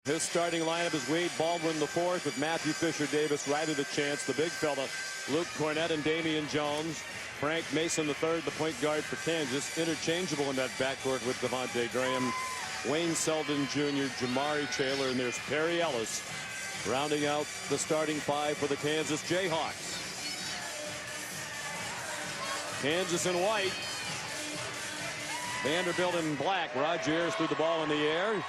His starting lineup is Wade Baldwin the fourth with Matthew Fisher Davis right at the chance. The big fella, Luke Cornett and Damian Jones. Frank Mason the third, the point guard for Kansas. Interchangeable in that backcourt with Devontae Graham, Wayne Selden Jr., Jamari Taylor, and there's Perry Ellis rounding out the starting five for the Kansas Jayhawks. Kansas in white. Vanderbilt in black. Roger Ayers threw the ball in the air.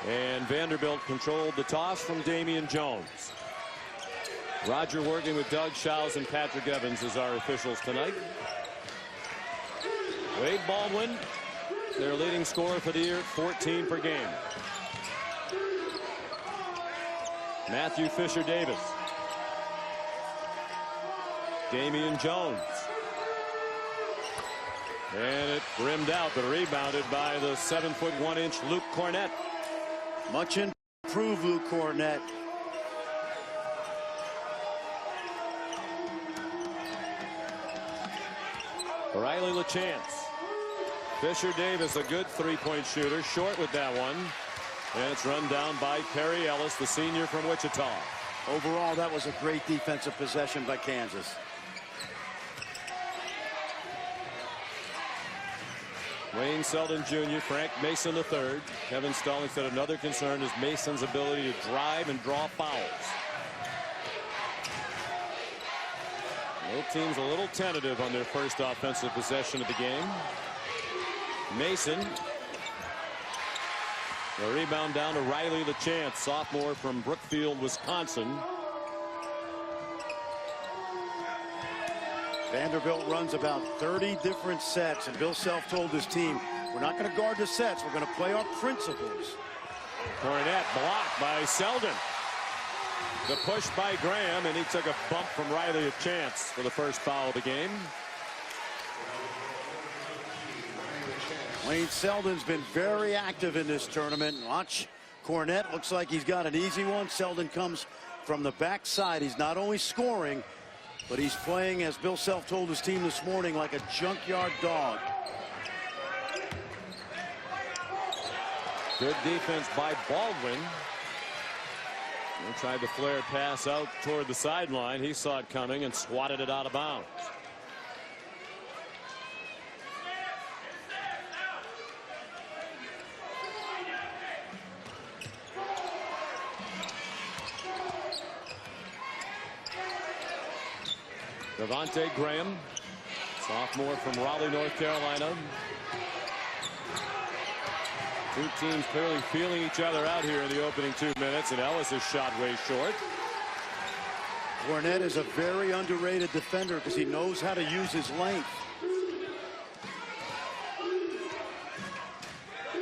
And Vanderbilt controlled the toss from Damian Jones. Roger working with Doug Shouse and Patrick Evans as our officials tonight. Wade Baldwin, their leading scorer for the year, 14 per game. Matthew Fisher Davis. Damian Jones. And it rimmed out, but rebounded by the 7'1" Luke Cornett. Much improved Luke Cornett. Riley LaChance. Fisher Davis, a good three-point shooter, short with that one. And it's run down by Perry Ellis, the senior from Wichita. Overall, that was a great defensive possession by Kansas. Wayne Selden Jr., Frank Mason III. Kevin Stalling said another concern is Mason's ability to drive and draw fouls. Both teams a little tentative on their first offensive possession of the game. Mason. The rebound down to Riley LaChance, sophomore from Brookfield, Wisconsin. Vanderbilt runs about 30 different sets, and Bill Self told his team, we're not going to guard the sets, we're going to play our principles. Cornett blocked by Selden. The push by Graham, and he took a bump from Riley LaChance for the first foul of the game. Wayne Selden's been very active in this tournament. Watch Cornett, looks like he's got an easy one. Selden comes from the backside. He's not only scoring, but he's playing, as Bill Self told his team this morning, like a junkyard dog. Good defense by Baldwin. He tried to flare pass out toward the sideline. He saw it coming and swatted it out of bounds. Devontae Graham, sophomore from Raleigh, North Carolina. Two teams clearly feeling each other out here in the opening 2 minutes, and Ellis is shot way short. Cornett is a very underrated defender because he knows how to use his length.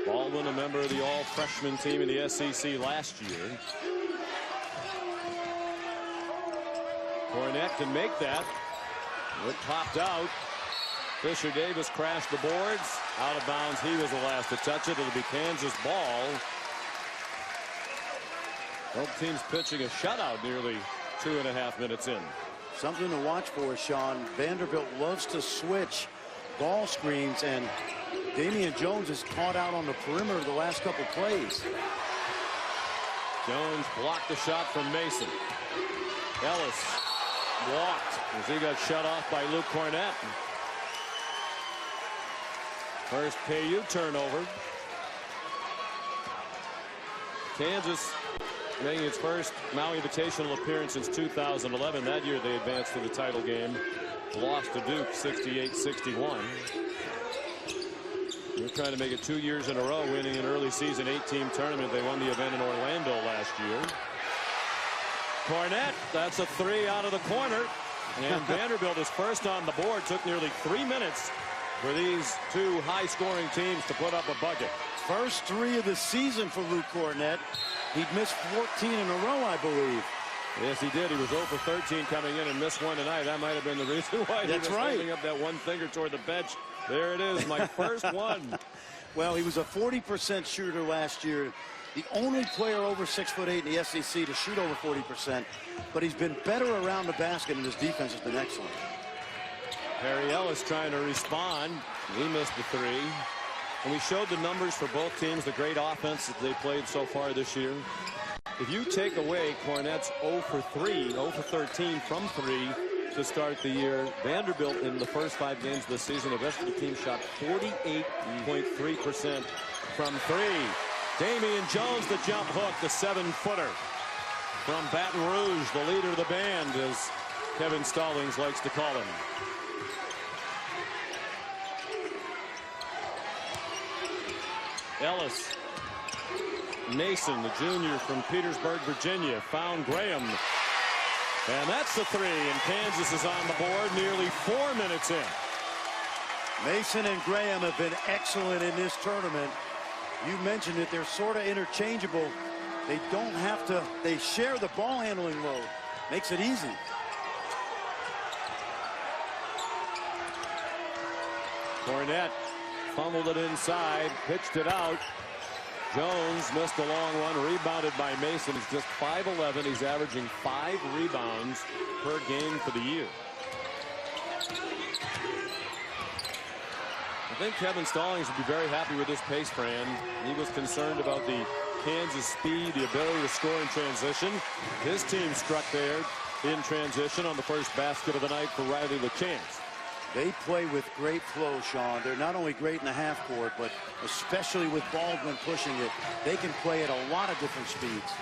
Baldwin, a member of the all-freshman team in the SEC last year. Cornett can make that. It popped out. Fisher Davis crashed the boards. Out of bounds. He was the last to touch it. It'll be Kansas ball. Both teams pitching a shutout nearly 2.5 minutes in. Something to watch for, Sean. Vanderbilt loves to switch ball screens, and Damian Jones is caught out on the perimeter the last couple plays. Jones blocked the shot from Mason. Ellis walked as he got shut off by Luke Cornett. First KU turnover. Kansas making its first Maui Invitational appearance since 2011. That year they advanced to the title game. Lost to Duke 68-61. They're trying to make it 2 years in a row, winning an early season 8-team tournament. They won the event in Orlando last year. Cornett, that's a three out of the corner. And Vanderbilt is first on the board. Took nearly 3 minutes for these two high-scoring teams to put up a bucket. First three of the season for Luke Cornett. He'd missed 14 in a row, I believe. Yes, he did. He was 0 for 13 coming in and missed one tonight. That might have been the reason why he was holding up that one finger toward the bench. There it is, my first one. Well, he was a 40% shooter last year. The only player over 6'8" in the SEC to shoot over 40%, but he's been better around the basket, and his defense has been excellent. Perry Ellis trying to respond. He missed the three. And we showed the numbers for both teams, the great offense that they played so far this year. If you take away Cornette's 0 for 3, 0 for 13 from 3 to start the year, Vanderbilt in the first 5 games of the season, the rest of the team shot 48.3% from 3. Damian Jones, the jump hook, the 7-footer from Baton Rouge, the leader of the band, as Kevin Stallings likes to call him. Ellis. Mason, the junior from Petersburg, Virginia, found Graham. And that's the 3, and Kansas is on the board nearly 4 minutes in. Mason and Graham have been excellent in this tournament. You mentioned it, they're sort of interchangeable. They don't have to, they share the ball handling load. Makes it easy. Cornette fumbled it inside, pitched it out. Jones missed a long one, rebounded by Mason. He's just 5'11". He's averaging 5 rebounds per game for the year. I think Kevin Stallings would be very happy with this pace, Fran. He was concerned about the Kansas speed, the ability to score in transition. His team struck there in transition on the first basket of the night for Riley LeChance. They play with great flow, Sean. They're not only great in the half court, but especially with Baldwin pushing it, they can play at a lot of different speeds.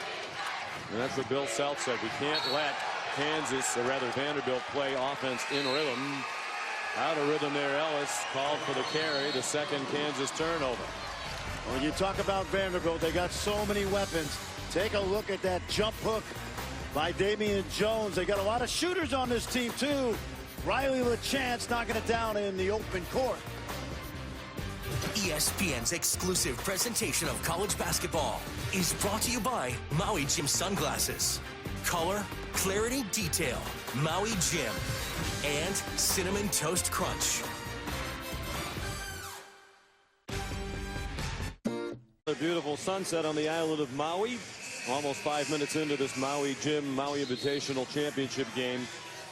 And that's what Bill Self said. We can't let Kansas, or rather Vanderbilt, play offense in rhythm. Out of rhythm there, Ellis called for the carry, the second Kansas turnover. When you talk about Vanderbilt, they got so many weapons. Take a look at that jump hook by Damian Jones. They got a lot of shooters on this team, too. Riley LeChance knocking it down in the open court. ESPN's exclusive presentation of college basketball is brought to you by Maui Jim Sunglasses. Color, clarity, detail. Maui Jim. And Cinnamon Toast Crunch. A beautiful sunset on the island of Maui. Almost 5 minutes into this Maui Jim Maui Invitational Championship game.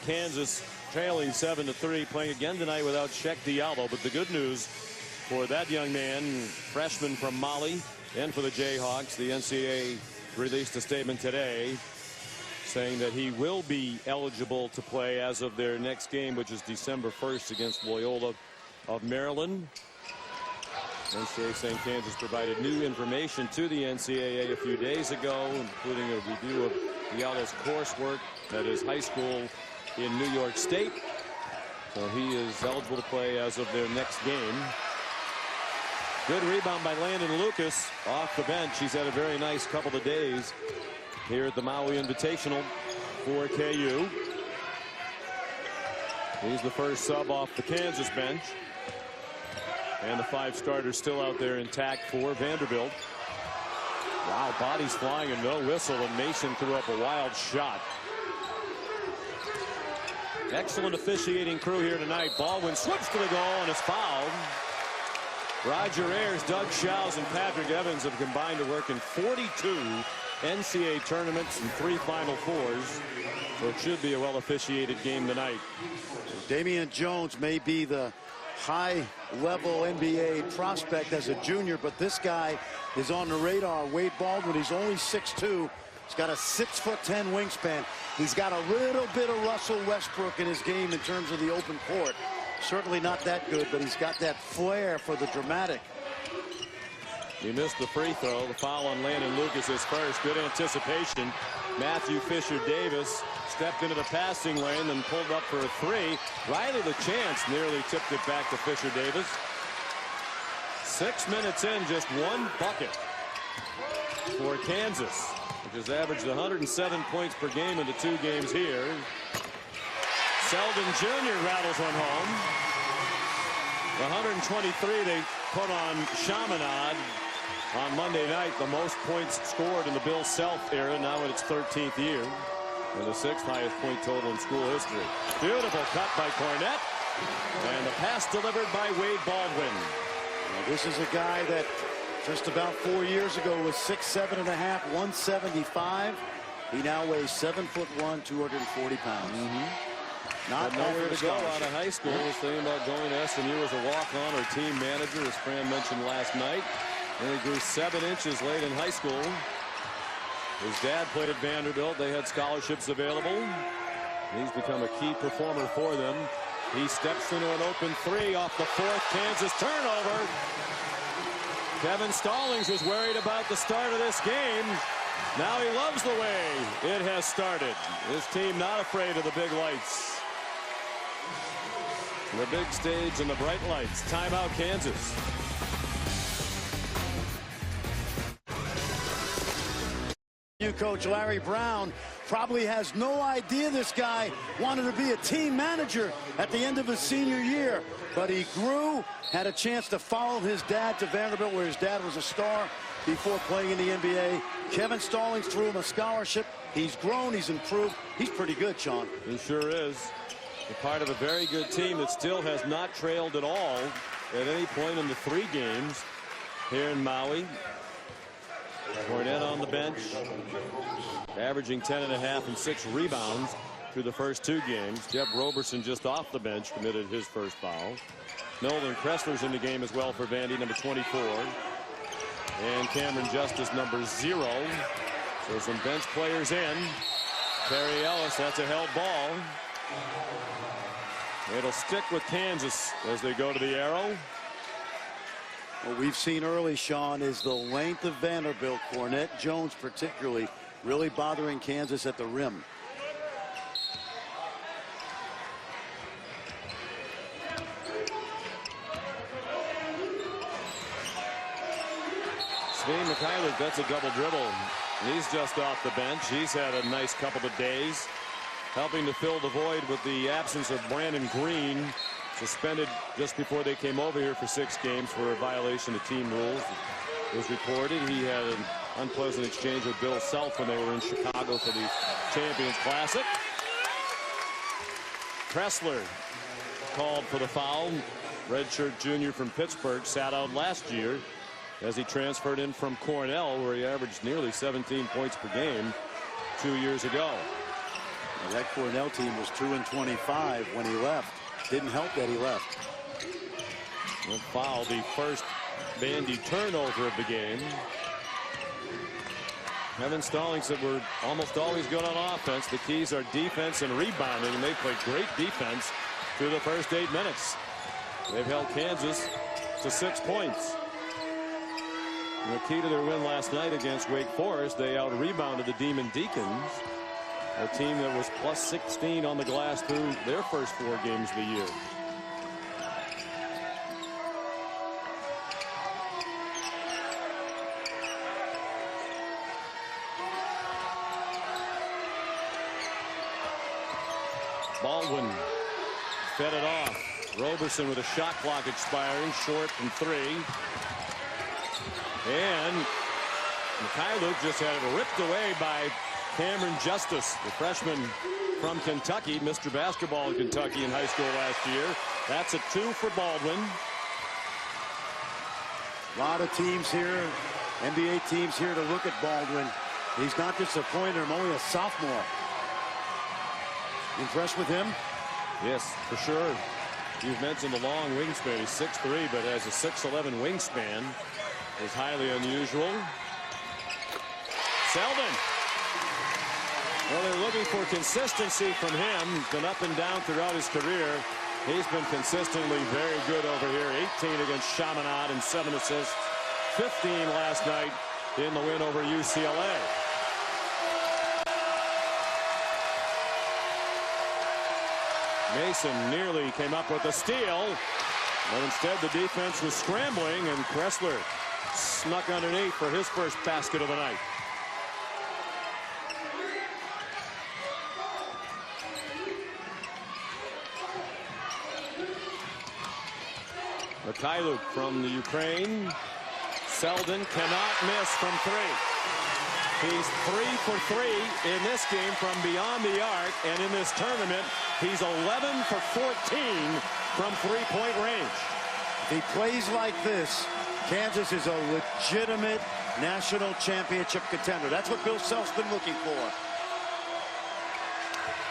Kansas trailing 7-3, playing again tonight without Sheck Diallo. But the good news for that young man, freshman from Mali, and for the Jayhawks, the NCAA released a statement today saying that he will be eligible to play as of their next game, which is December 1st against Loyola of Maryland. NCAA saying Kansas provided new information to the NCAA a few days ago, including a review of Diallo's coursework at his high school in New York State. So he is eligible to play as of their next game. Good rebound by Landon Lucas off the bench. He's had a very nice couple of days here at the Maui Invitational for KU. He's the first sub off the Kansas bench. And the 5 starters still out there intact for Vanderbilt. Wow, bodies flying and no whistle, and Mason threw up a wild shot. Excellent officiating crew here tonight. Baldwin slips to the goal and is fouled. Roger Ayers, Doug Shows, and Patrick Evans have combined to work in 42 NCAA tournaments and 3 Final Fours. So it should be a well officiated game tonight. Damian Jones may be the high-level NBA prospect as a junior, but this guy is on the radar. Wade Baldwin, he's only 6'2". He's got a 6'10" wingspan. He's got a little bit of Russell Westbrook in his game in terms of the open court. Certainly not that good, but he's got that flair for the dramatic. He missed the free throw. The foul on Landon Lucas is first. Good anticipation. Matthew Fisher-Davis stepped into the passing lane and pulled up for a 3. Riley LeChance nearly tipped it back to Fisher-Davis. 6 minutes in, just 1 bucket for Kansas, which has averaged 107 points per game in the 2 games here. Selden Jr. rattles one home. The 123 they put on Chaminade on Monday night, the most points scored in the Bill Self era, now in its 13th year, and the 6th highest point total in school history. Beautiful cut by Cornette, and the pass delivered by Wade Baldwin. Now, this is a guy that just about 4 years ago was 6'7.5", 175. He now weighs 7'1", 240 pounds. Not nowhere offered a to go out scholarship. of high school. Was thinking about going to SMU as a walk-on or team manager, as Fran mentioned last night. And he grew 7 inches late in high school. His dad played at Vanderbilt. They had scholarships available. He's become a key performer for them. He steps into an open 3 off the 4th Kansas turnover. Kevin Stallings was worried about the start of this game. Now he loves the way it has started. His team not afraid of the big lights. The big stage and the bright lights. Timeout, Kansas. Coach Larry Brown probably has no idea this guy wanted to be a team manager at the end of his senior year, but he grew, had a chance to follow his dad to Vanderbilt, where his dad was a star before playing in the NBA. Kevin Stallings threw him a scholarship. He's grown, he's improved. He's pretty good, Sean. He sure is. A part of a very good team that still has not trailed at all at any point in the 3 games here in Maui. Cornette on the bench, averaging 10.5 and 6 rebounds through the first 2 games. Jeff Roberson just off the bench committed his first foul. Nolan Kressler's in the game as well for Vandy, number 24. And Cameron Justice, number 0. So some bench players in. Terry Ellis, that's a held ball. It'll stick with Kansas as they go to the arrow. What we've seen early, Sean, is the length of Vanderbilt. Cornette Jones particularly really bothering Kansas at the rim. Sven Mikhailiuk, that's a double dribble. He's just off the bench. He's had a nice couple of days, helping to fill the void with the absence of Brandon Green, suspended just before they came over here for 6 games for a violation of team rules. It was reported he had an unpleasant exchange with Bill Self when they were in Chicago for the Champions Classic. Kressler called for the foul. Redshirt junior from Pittsburgh, sat out last year as he transferred in from Cornell, where he averaged nearly 17 points per game 2 years ago. Well, that Cornell team was 2-25 when he left. Didn't help that he left. Will foul, the first Vandy turnover of the game. Kevin Stallings said we're almost always good on offense. The keys are defense and rebounding, and they played great defense through the first 8 minutes. They've held Kansas to 6 points. And the key to their win last night against Wake Forest, they out-rebounded the Demon Deacons, a team that was plus 16 on the glass through their first 4 games of the year. Baldwin fed it off. Roberson with a shot clock expiring, short from 3. And Mikhailiuk just had it ripped away by Cameron Justice, the freshman from Kentucky, Mr. Basketball in Kentucky in high school last year. That's a 2 for Baldwin. A lot of teams here, NBA teams here to look at Baldwin. He's not disappointed. I'm only a sophomore. Impressed with him? Yes, for sure. You've mentioned the long wingspan. He's 6'3", but has a 6'11" wingspan. Is highly unusual. Selden. Well, they're looking for consistency from him. He's been up and down throughout his career. He's been consistently very good over here. 18 against Chaminade and 7 assists. 15 last night in the win over UCLA. Mason nearly came up with a steal, but instead the defense was scrambling, and Kressler snuck underneath for his first basket of the night. Mikhailiuk from the Ukraine. Selden cannot miss from 3. He's 3 for 3 in this game from beyond the arc, and in this tournament he's 11 for 14 from 3-point range. If he plays like this, Kansas is a legitimate national championship contender. That's what Bill Self's been looking for.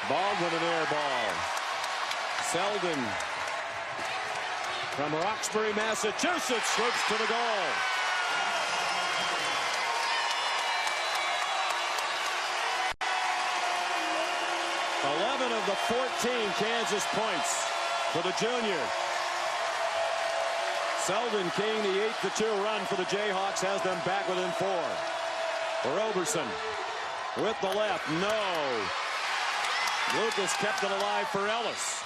Baldwin an air ball. Selden from Roxbury, Massachusetts, swoops to the goal. Of the 14 Kansas points for the junior. Selden King, the 8-2 run for the Jayhawks, has them back within 4. Roberson with the left. No. Lucas kept it alive for Ellis.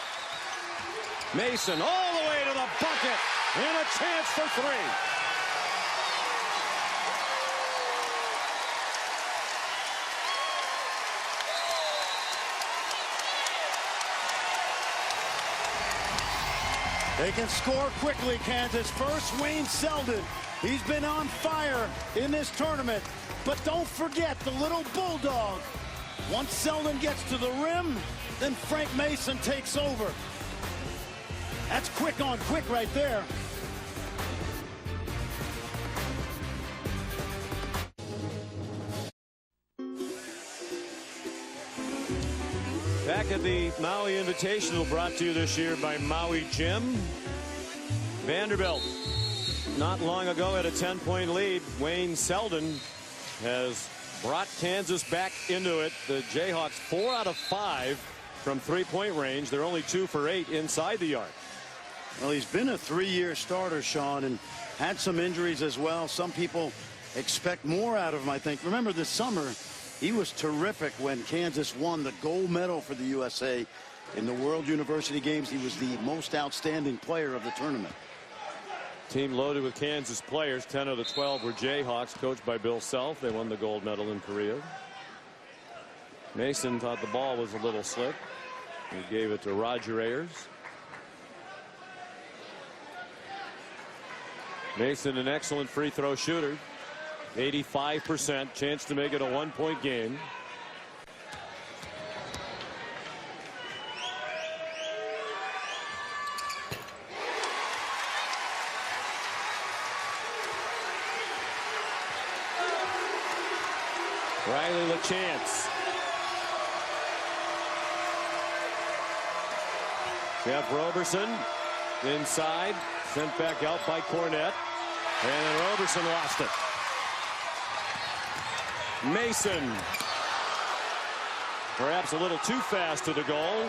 Mason all the way to the bucket, and a chance for 3. They can score quickly, Kansas. First, Wayne Selden. He's been on fire in this tournament. But don't forget the little bulldog. Once Selden gets to the rim, then Frank Mason takes over. That's quick on quick right there. Back at the Maui Invitational, brought to you this year by Maui Gym. Vanderbilt, not long ago, had a 10-point lead. Wayne Selden has brought Kansas back into it. The Jayhawks 4 out of 5 from 3-point range. They're only 2 for 8 inside the arc. Well, he's been a 3-year starter, Sean, and had some injuries as well. Some people expect more out of him, I think. Remember this summer, he was terrific when Kansas won the gold medal for the USA in the World University Games. He was the most outstanding player of the tournament. Team loaded with Kansas players. 10 of the 12 were Jayhawks, coached by Bill Self. They won the gold medal in Korea. Mason thought the ball was a little slick. He gave it to Roger Ayers. Mason, an excellent free throw shooter. 85% chance to make it a 1-point game. Riley LaChance. Jeff Roberson inside, sent back out by Cornette, and then Roberson lost it. Mason, perhaps a little too fast to the goal.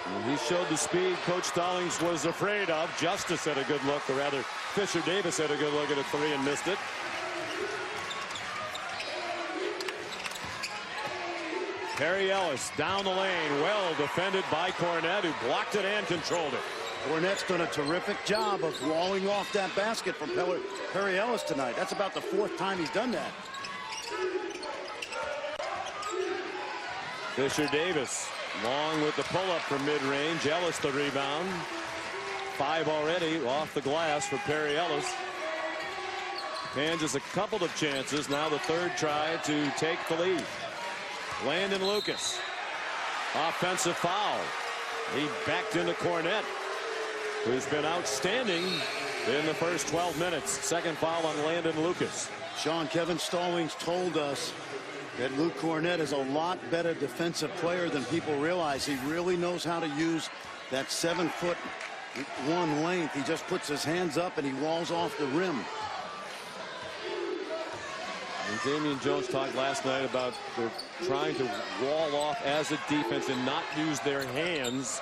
And he showed the speed Coach Stallings was afraid of. Justice had a good look, or rather Fisher Davis had a good look at a 3 and missed it. Perry Ellis down the lane, well defended by Cornette, who blocked it and controlled it. Cornette's done a terrific job of walling off that basket from Perry Ellis tonight. That's about the 4th time he's done that. Fisher Davis long with the pull-up from mid-range. Ellis the rebound. 5 already off the glass for Perry Ellis. Kansas a couple of chances. Now the 3rd try to take the lead. Landon Lucas. Offensive foul. He backed into Cornette, who's been outstanding in the first 12 minutes. 2nd foul on Landon Lucas. Sean, Kevin Stallings told us that Luke Cornette is a lot better defensive player than people realize. He really knows how to use that 7'1" length. He just puts his hands up and he walls off the rim. And Damian Jones talked last night about they're trying to wall off as a defense and not use their hands.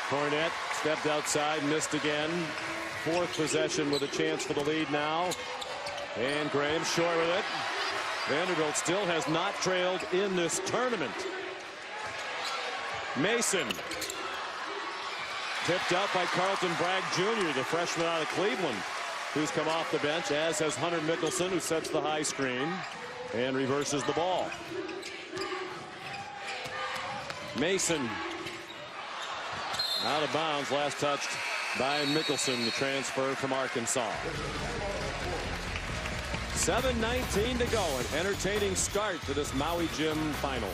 Cornette stepped outside, missed again. 4th possession with a chance for the lead now. And Graham short with it. Vanderbilt still has not trailed in this tournament. Mason. Tipped out by Carlton Bragg Jr., the freshman out of Cleveland, who's come off the bench, as has Hunter Mickelson, who sets the high screen and reverses the ball. Mason out of bounds, last touched by Mickelson, the transfer from Arkansas. 7:19 to go. An entertaining start to this Maui Gym final.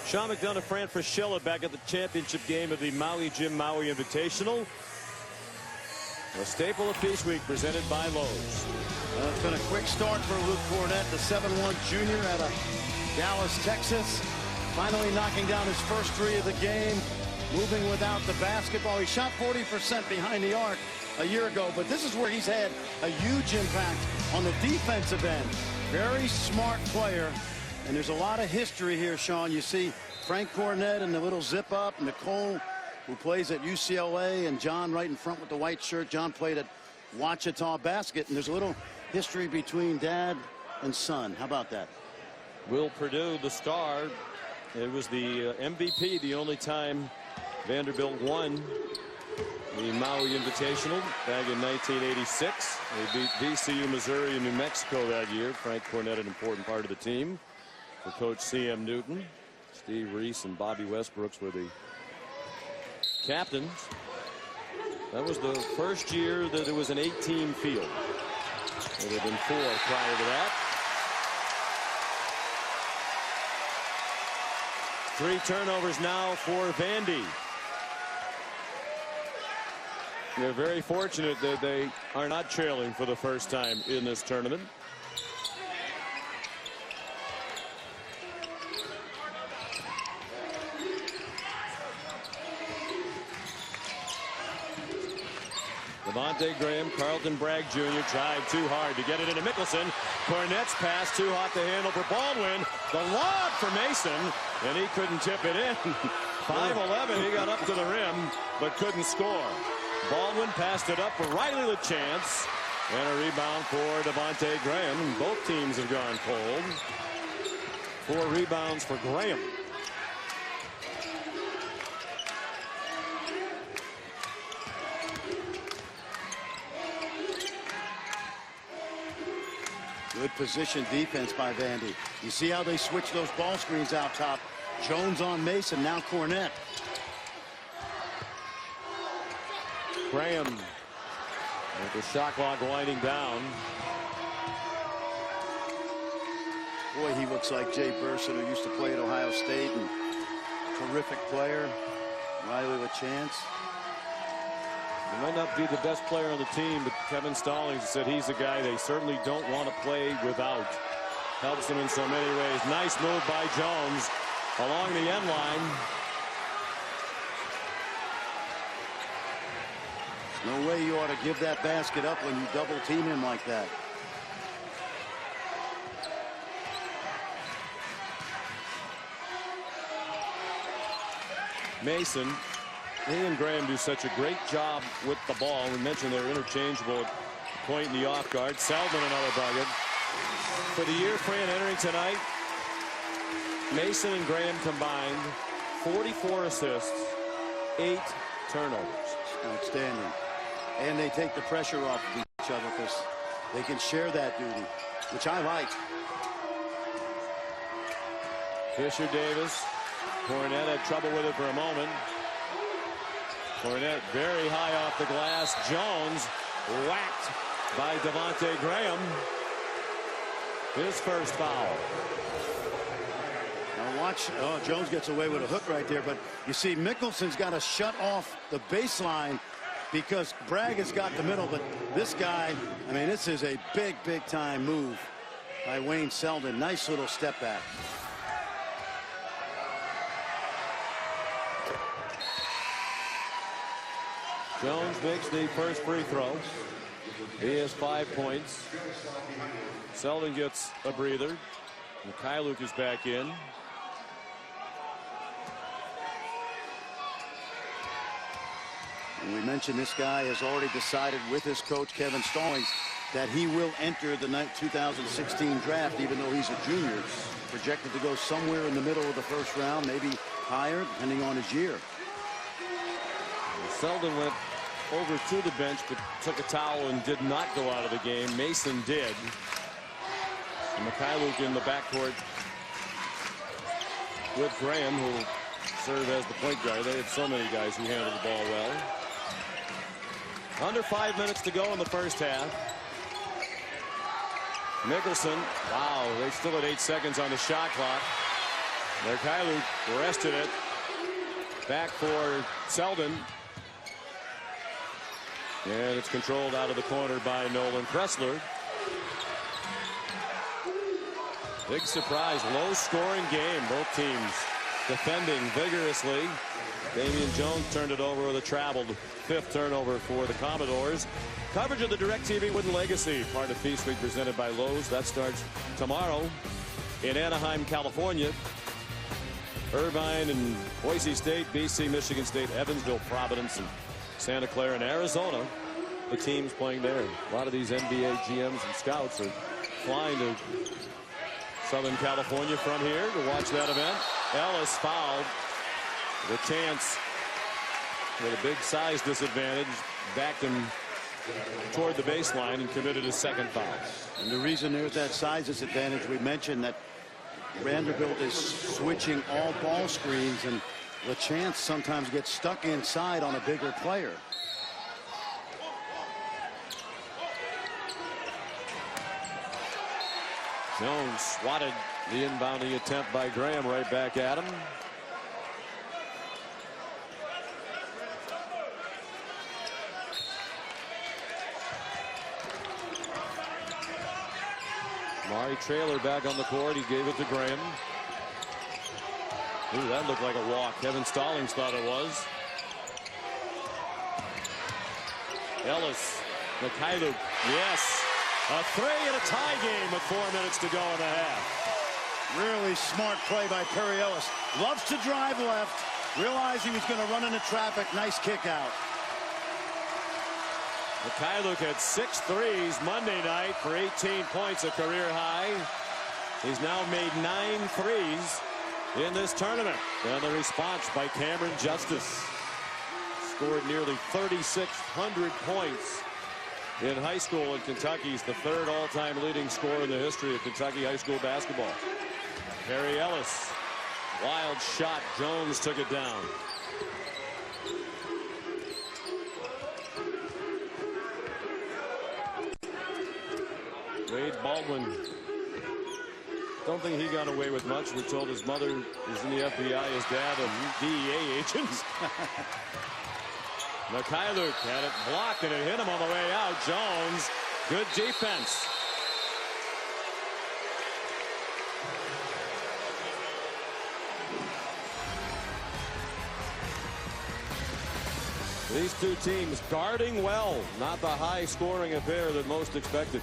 Sean McDonough, Fran Fraschilla back at the championship game of the Maui Gym Maui Invitational. A staple of Peace Week presented by Lowe's. It's been a quick start for Luke Cornett, the 7'1" junior out of Dallas, Texas. Finally knocking down his first three of the game. Moving without the basketball. He shot 40% behind the arc a year ago, but this is where he's had a huge impact on the defensive end. Very smart player, and there's a lot of history here, Sean. You see Frank Cornett and the little zip up, Nicole, who plays at UCLA, and John right in front with the white shirt. John played at Ouachita Basket, and there's a little history between dad and son. How about that? Will Perdue, the star, it was the MVP the only time Vanderbilt won the Maui Invitational back in 1986. They beat VCU, Missouri, and New Mexico that year. Frank Cornett, an important part of the team for Coach C.M. Newton. Steve Reese and Bobby Westbrooks were the captains. That was the first year that it was an 18 field. There had been 4 prior to that. 3 turnovers now for Vandy. They're very fortunate that they are not trailing for the first time in this tournament. Devontae Graham, Carlton Bragg Jr. tried too hard to get it into Mickelson. Cornett's pass too hot to handle for Baldwin. The lob for Mason, and he couldn't tip it in. 5'11", he got up to the rim, but couldn't score. Baldwin passed it up for Riley LeChance, and a rebound for Devontae Graham. Both teams have gone cold. 4 rebounds for Graham. Good position defense by Vandy. You see how they switch those ball screens out top. Jones on Mason, now Cornett. Graham with the shot clock winding down. Boy, he looks like Jay Burson, who used to play at Ohio State, and terrific player. Riley LeChance. He might not be the best player on the team, but Kevin Stallings said he's a guy they certainly don't want to play without. Helps them in so many ways. Nice move by Jones along the end line. No way you ought to give that basket up when you double team him like that. Mason, he and Graham do such a great job with the ball. We mentioned they're interchangeable at point in the off guard. Selden another bucket. For the year Fran entering tonight, Mason and Graham combined 44 assists, 8 turnovers. Outstanding. And they take the pressure off of each other because they can share that duty, which I like. Fisher Davis. Cornett had trouble with it for a moment. Cornett very high off the glass. Jones whacked by Devontae Graham. His first foul. Now watch. Oh, Jones gets away with a hook right there, but you see Mickelson's got to shut off the baseline because Bragg has got the middle, but this guy, I mean, this is a big time move by Wayne Selden. Nice little step back. Jones makes the first free throw. He has 5 points. Selden gets a breather. Mikhailuk is back in. And we mentioned this guy has already decided with his coach Kevin Stallings that he will enter the 2016 draft, even though he's a junior, projected to go somewhere in the middle of the first round, maybe higher, depending on his year. Selden went over to the bench but took a towel and did not go out of the game. Mason did. And Mikhailuk in the backcourt with Graham, who will serve as the point guard. They have so many guys who handle the ball well. Under 5 minutes to go in the first half. Mickelson, wow, they still had 8 seconds on the shot clock. Mikhailuk rested it. Back for Selden. And it's controlled out of the corner by Nolan Kressler. Big surprise, low scoring game. Both teams defending vigorously. Damian Jones turned it over with a traveled 5th turnover for the Commodores. Coverage of the DirecTV Wooden Legacy, part of Feast Week presented by Lowe's. That starts tomorrow in Anaheim, California. Irvine and Boise State, BC, Michigan State, Evansville, Providence, and Santa Clara and Arizona. The teams playing there. A lot of these NBA GMs and scouts are flying to Southern California from here to watch that event. Ellis fouled. The chance with a big size disadvantage backed him toward the baseline and committed his 2nd foul. And the reason there's that size disadvantage, we mentioned that Vanderbilt is switching all ball screens, and the chance sometimes gets stuck inside on a bigger player. Jones swatted the inbounding attempt by Graham right back at him. Mari Traylor back on the court. He gave it to Graham. Ooh, that looked like a walk. Kevin Stallings thought it was. Ellis, Mikhailuk, yes. A 3 in a tie game with 4 minutes to go in the half. Really smart play by Perry Ellis. Loves to drive left. Realized he was going to run into traffic. Nice kick out. Mikhailuk had 6 threes Monday night for 18 points, a career high. He's now made 9 threes in this tournament. And the response by Cameron Justice. Scored nearly 3,600 points in high school in Kentucky. He's the 3rd all-time leading scorer in the history of Kentucky high school basketball. Perry Ellis, wild shot. Jones took it down. Wade Baldwin, don't think he got away with much. We're told his mother is in the FBI, his dad a DEA agent. Mikhailuk had it blocked and it hit him on the way out. Jones, good defense. These two teams guarding well, not the high scoring affair that most expected.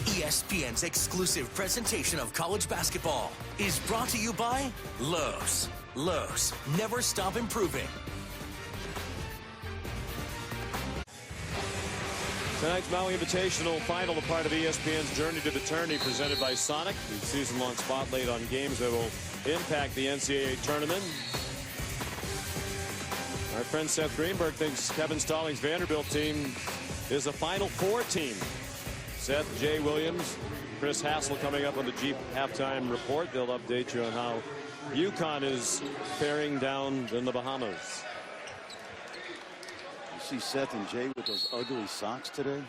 ESPN's exclusive presentation of college basketball is brought to you by Lowe's. Lowe's, never stop improving. Tonight's Maui Invitational final, a part of ESPN's Journey to the Tourney, presented by Sonic. The season-long spotlight on games that will impact the NCAA tournament. Our friend Seth Greenberg thinks Kevin Stallings' Vanderbilt team is a Final Four team. Seth, Jay Williams, Chris Hassel coming up on the Jeep halftime report. They'll update you on how UConn is faring down in the Bahamas. You see Seth and Jay with those ugly socks today?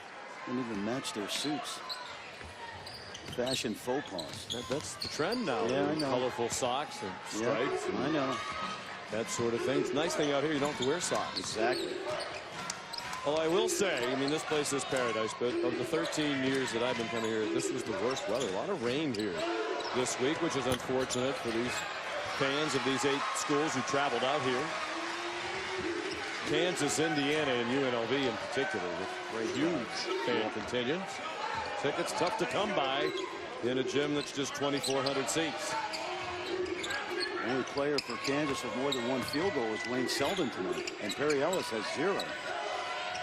Didn't even match their suits. Fashion faux pas. That's the trend now. Yeah, I know. Colorful socks and stripes. Yep, I know. That sort of thing. It's a nice thing out here, you don't have to wear socks. Exactly. Well, I will say, I mean, this place is paradise, but of the 13 years that I've been coming here, this was the worst weather. A lot of rain here this week, which is unfortunate for these fans of these 8 schools who traveled out here. Kansas, Indiana, and UNLV in particular, with a huge fan contingents. Tickets tough to come by in a gym that's just 2,400 seats. Only player for Kansas with more than 1 field goal is Wayne Selden tonight, and Perry Ellis has 0.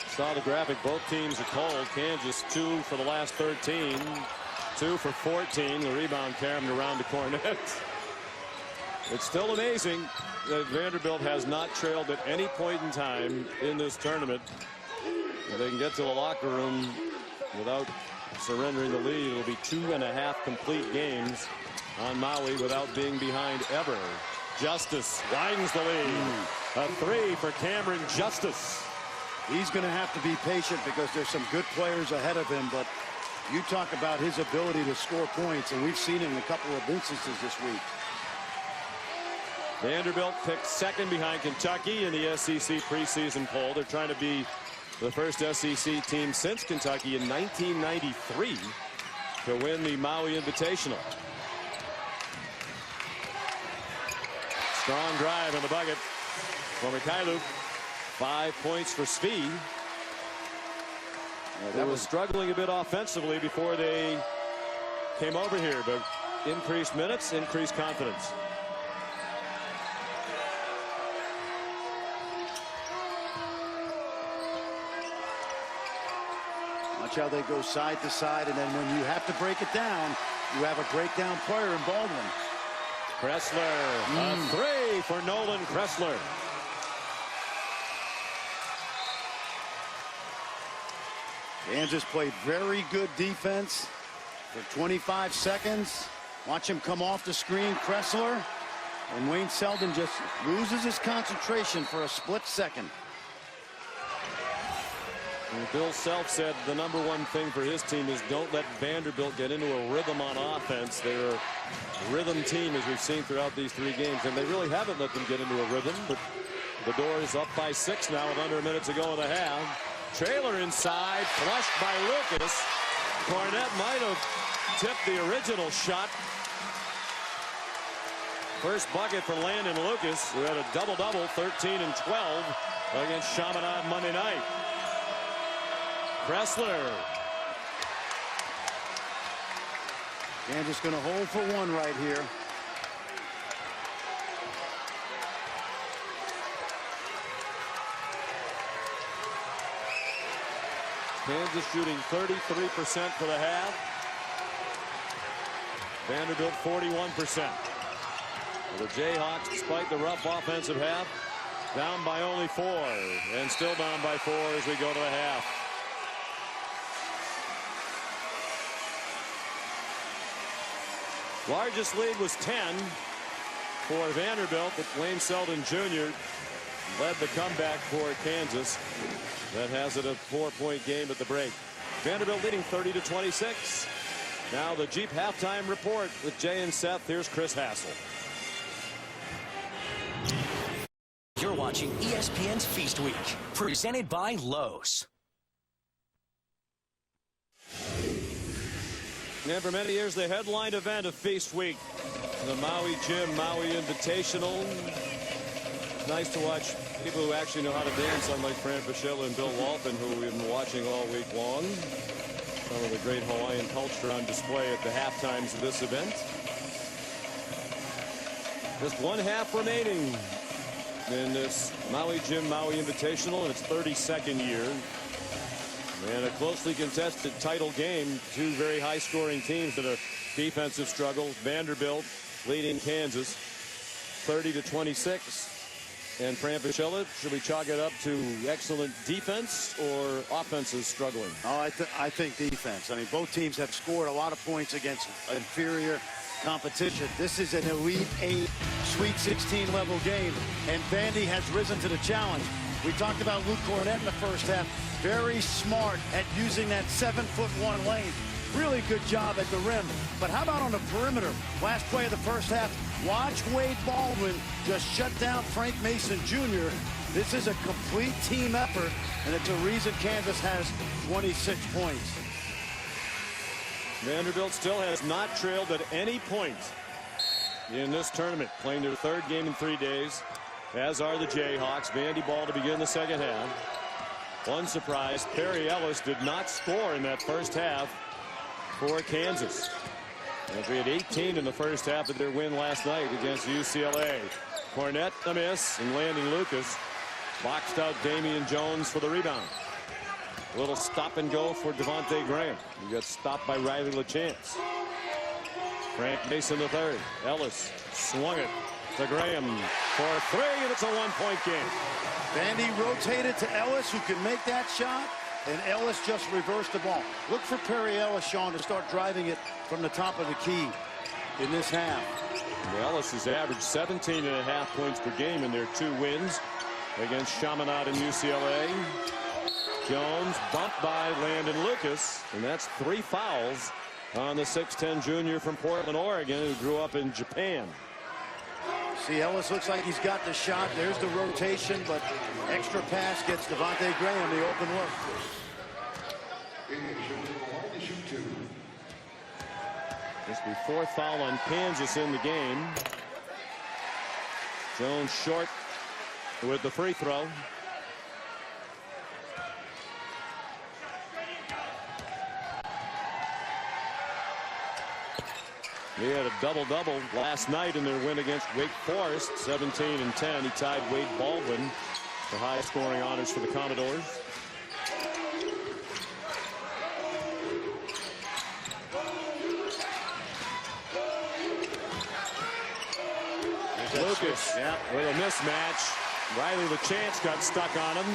Saw the graphic. Both teams are cold. Kansas 2 for the last 13, 2 for 14. The rebound carried around to Cornett. It's still amazing that Vanderbilt has not trailed at any point in time in this tournament. If they can get to the locker room without surrendering the lead, it'll be 2.5 complete games on Maui without being behind ever. Justice widens the lead. A 3 for Cameron Justice. He's going to have to be patient because there's some good players ahead of him, but you talk about his ability to score points, and we've seen it in a couple of instances this week. Vanderbilt picked 2nd behind Kentucky in the SEC preseason poll. They're trying to be the first SEC team since Kentucky in 1993 to win the Maui Invitational. Strong drive in the bucket for Mikhailuk. 5 points for Svi. They was struggling a bit offensively before they came over here, but increased minutes, increased confidence. Watch how they go side to side, and then when you have to break it down, you have a breakdown player in Baldwin. Kressler, a three for Nolan Kressler. Kansas played very good defense for 25 seconds. Watch him come off the screen, Kressler, and Wayne Selden just loses his concentration for a split second. And Bill Self said the #1 thing for his team is don't let Vanderbilt get into a rhythm on offense. They're a rhythm team, as we've seen throughout these 3 games, and they really haven't let them get into a rhythm. But the door is up by 6 now with under a minute to go in the half. Trailer inside, flushed by Lucas. Cornette might have tipped the original shot. First bucket for Landon Lucas, who had a double-double, 13 and 12 against Chaminade Monday night. Kressler. Kansas going to hold for 1 right here. Kansas shooting 33% for the half. Vanderbilt 41%. The Jayhawks, despite the rough offensive half, down by only 4, and still down by 4 as we go to the half. Largest lead was 10 for Vanderbilt, but Wayne Selden Jr. led the comeback for Kansas. That has it a 4-point game at the break. Vanderbilt leading 30-26. Now the Jeep halftime report with Jay and Seth. Here's Chris Hassel. You're watching ESPN's Feast Week, presented by Lowe's. And for many years, the headline event of Feast Week, the Maui Gym Maui Invitational. Nice to watch people who actually know how to dance, unlike Fran Fischella and Bill Walton, who we've been watching all week long. Some of the great Hawaiian culture on display at the half times of this event. Just 1 half remaining in this Maui Gym Maui Invitational in its 32nd year. And a closely contested title game. 2 very high-scoring teams that are defensive struggle. Vanderbilt leading Kansas 30-26. And Fran Fischella, should we chalk it up to excellent defense or offenses struggling? Oh, I think defense. I mean, both teams have scored a lot of points against inferior competition. This is an Elite 8 Sweet 16 level game, and Vandy has risen to the challenge. We talked about Luke Cornette in the first half. Very smart at using that 7'1" lane. Really good job at the rim. But how about on the perimeter? Last play of the first half. Watch Wade Baldwin just shut down Frank Mason Jr. This is a complete team effort, and it's a reason Kansas has 26 points. Vanderbilt still has not trailed at any point in this tournament, playing their 3rd game in 3 days, as are the Jayhawks. Vandy ball to begin the second half. One surprise, Perry Ellis did not score in that first half for Kansas. As we had 18 in the first half of their win last night against UCLA. Cornette a miss, and Landon Lucas boxed out Damian Jones for the rebound. A little stop and go for Devontae Graham. He got stopped by Riley LaChance. Frank Mason the third. Ellis swung it to Graham for a 3, and it's a 1-point game. Vandy rotated to Ellis, who can make that shot, and Ellis just reversed the ball. Look for Perry Ellis, Sean, to start driving it from the top of the key in this half. Ellis has averaged 17.5 points per game in their 2 wins against Chaminade and UCLA. Jones bumped by Landon Lucas, and that's 3 fouls on the 6'10" junior from Portland, Oregon, who grew up in Japan. See, Ellis looks like he's got the shot. There's the rotation, but extra pass gets Devontae Graham the open look. This will be fourth foul on Kansas in the game. Jones short with the free throw. He had a double-double last night in their win against Wake Forest, 17 and 10. He tied Wade Baldwin for highest scoring honors for the Commodores. Lucas with a mismatch. Riley LaChance got stuck on him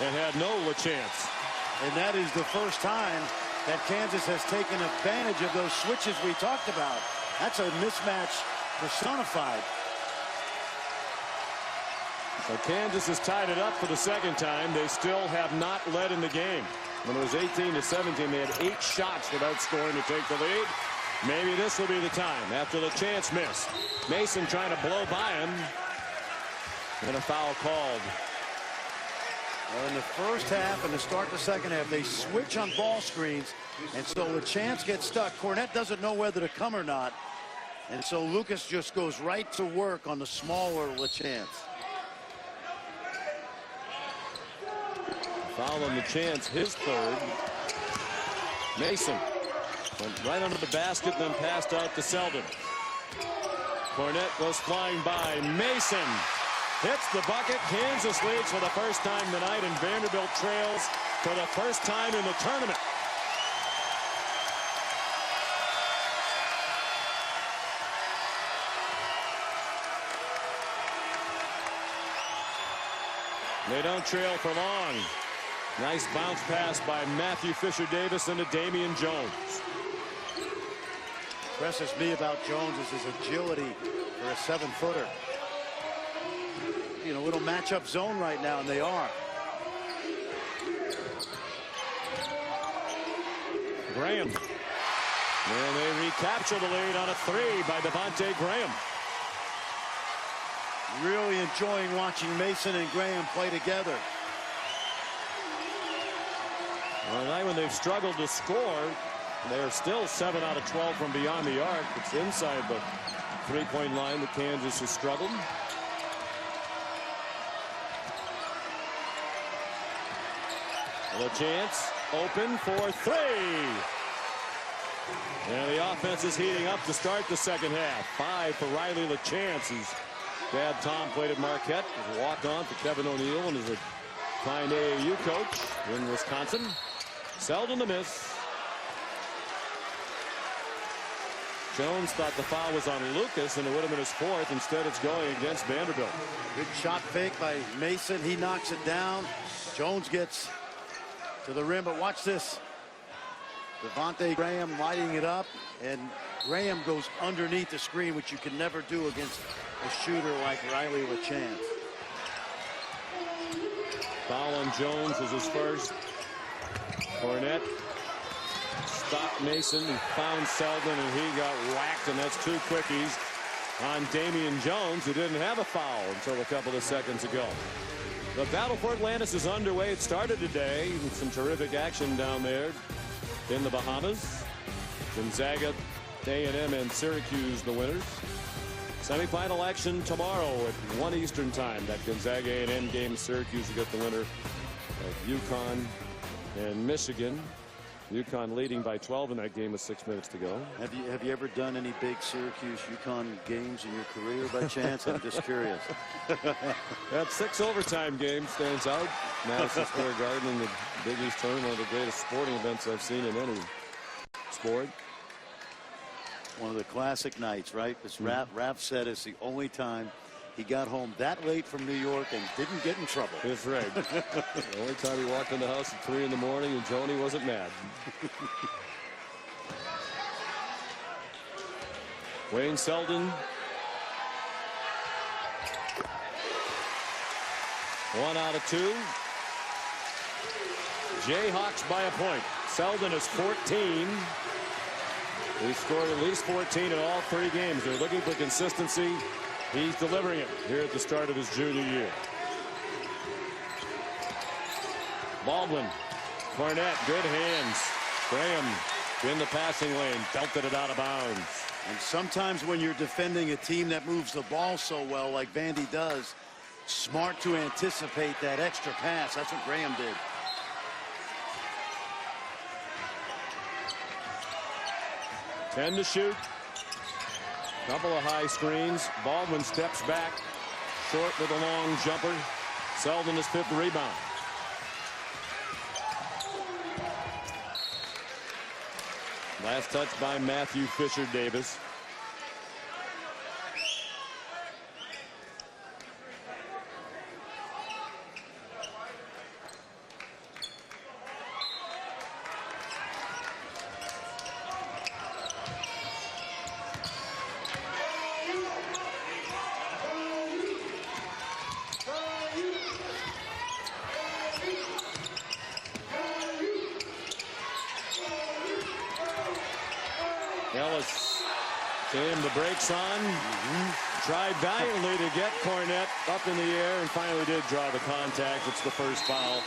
and had no LaChance. And that is the first time that Kansas has taken advantage of those switches we talked about. That's a mismatch personified. So Kansas has tied it up for the second time. They still have not led in the game. When it was 18 to 17, they had 8 shots without scoring to take the lead. Maybe this will be the time after the chance miss. Mason trying to blow by him. And a foul called. Well, in the first half and to start the second half, they switch on ball screens. And so the chance gets stuck. Cornette doesn't know whether to come or not. And so Lucas just goes right to work on the smaller LaChance. Foul on LaChance, his third. Mason went right under the basket, then passed out to Selden. Cornette goes flying by. Mason hits the bucket. Kansas leads for the first time tonight, and Vanderbilt trails for the first time in the tournament. They don't trail for long. Nice bounce pass by Matthew Fisher Davis into Damian Jones. Impresses me about Jones is his agility for a 7-footer. You know, little matchup zone right now, and they are. Graham. And they recapture the lead on a 3 by Devontae Graham. Really enjoying watching Mason and Graham play together. Well, tonight when they've struggled to score, they're still 7 out of 12 from beyond the arc. It's inside the three-point line that Kansas has struggled. LaChance open for 3. And the offense is heating up to start the second half. 5 for Riley LaChance. His dad Tom played at Marquette, was a walk-on for Kevin O'Neill and is a fine AAU coach in Wisconsin. Selden the miss. Jones thought the foul was on Lucas and it would have been his 4th. Instead it's going against Vanderbilt. Good shot fake by Mason. He knocks it down. Jones gets to the rim, but watch this. Devontae Graham lighting it up, and Graham goes underneath the screen, which you can never do against a shooter like Riley LaChance. Foul on Jones was his first. Cornette stopped Mason. He found Selden, and he got whacked, and that's 2 quickies on Damian Jones, who didn't have a foul until a couple of seconds ago. The battle for Atlantis is underway. It started today with some terrific action down there in the Bahamas. Gonzaga, A&M, and Syracuse the winners. Semifinal action tomorrow at 1 Eastern time. That Gonzaga A&M game. Syracuse will get the winner of UConn and Michigan. UConn leading by 12 in that game with 6 minutes to go. Have you ever done any big Syracuse-UConn games in your career by chance? I'm just curious. That 6 overtime games stands out. Madison Square Garden in the Big East tournament, one of the greatest sporting events I've seen in any sport. One of the classic nights, right? Because Raph said it's the only time he got home that late from New York and didn't get in trouble. That's right. The only time he walked in the house at 3 in the morning and Joni wasn't mad. Wayne Selden. 1 out of 2. Jayhawks by a point. Selden is 14. He scored at least 14 in all 3 games. They're looking for consistency. He's delivering it here at the start of his junior year. Baldwin. Cornette, good hands. Graham in the passing lane, belted it out of bounds. And sometimes when you're defending a team that moves the ball so well like Vandy does, smart to anticipate that extra pass. That's what Graham did. Ten to shoot. Couple of high screens. Baldwin steps back. Short with a long jumper. Selden his 5th rebound. Last touch by Matthew Fisher Davis. Ellis came the brakes on. Tried valiantly to get Cornette up in the air and finally did draw the contact. It's the first foul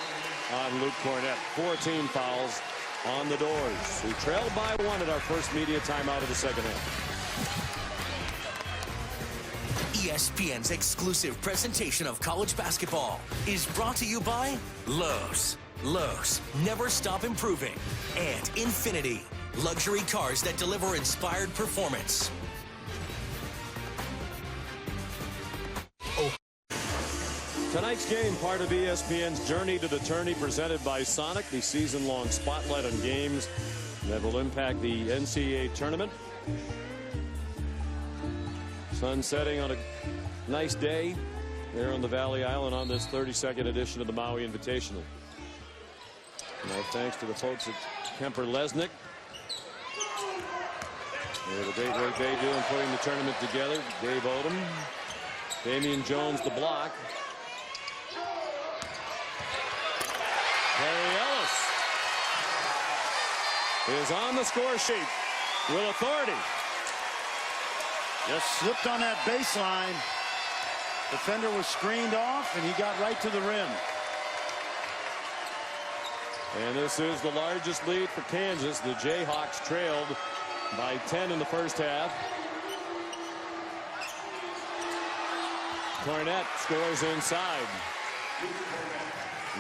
on Luke Cornette. 14 fouls on the Doors, who trailed by 1 at our first media timeout of the second half. ESPN's exclusive presentation of college basketball is brought to you by Lowe's. Lowe's, never stop improving. And Infinity, luxury cars that deliver inspired performance. Tonight's game, part of ESPN's Journey to the Tourney, presented by Sonic, the season-long spotlight on games that will impact the NCAA tournament. Sun setting on a nice day there on the Valley Island on this 32nd edition of the Maui Invitational. My thanks to the folks at Kemper Lesnick. The great work they do in putting the tournament together. Dave Odom, Damian Jones the block. Harry Ellis is on the score sheet with authority. Just slipped on that baseline. Defender was screened off and he got right to the rim. And this is the largest lead for Kansas. The Jayhawks trailed by 10 in the first half. Cornette scores inside.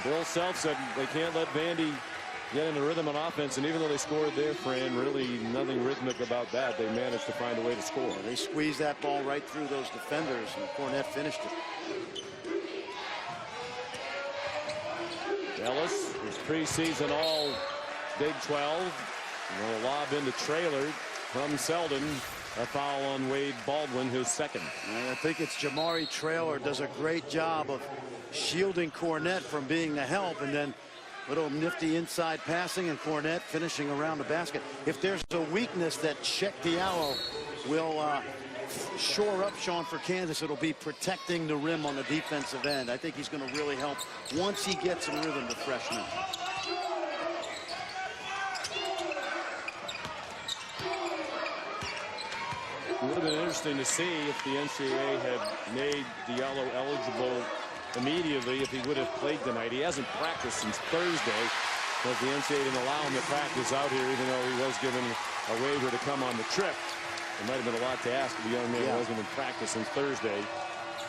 Bill Self said they can't let Vandy get in the rhythm on offense, and even though they scored there, Fran, really nothing rhythmic about that. They managed to find a way to score. They squeezed that ball right through those defenders, and Cornette finished it. Ellis, his preseason all Big 12. And a lob into Traylor from Selden. A foul on Wade Baldwin, his second. And I think it's Jamari Traylor does a great job of shielding Cornette from being the help, and then little nifty inside passing, and Cornette finishing around the basket. If there's a weakness that Check Diallo will shore up, Sean, for Kansas, it'll be protecting the rim on the defensive end. I think he's going to really help once he gets some rhythm, the freshman. It would have been interesting to see if the NCAA had made Diallo eligible immediately if he would have played tonight. He hasn't practiced since Thursday because the NCAA didn't allow him to practice out here, even though he was given a waiver to come on the trip. It might have been a lot to ask of a young man who hasn't been practiced since Thursday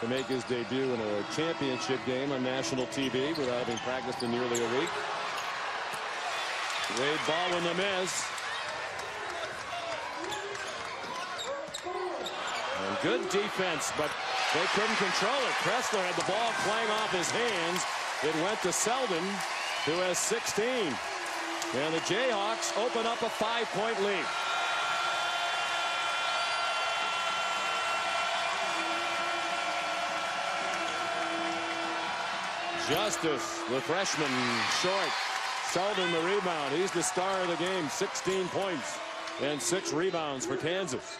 to make his debut in a championship game on national TV without having practiced in nearly a week. Wade Baldwin the miss. And good defense, but they couldn't control it. Kressler had the ball flying off his hands. It went to Selden, who has 16. And the Jayhawks open up a 5-point lead. Justice, the freshman, short. Selden the rebound. He's the star of the game. 16 points and 6 rebounds for Kansas.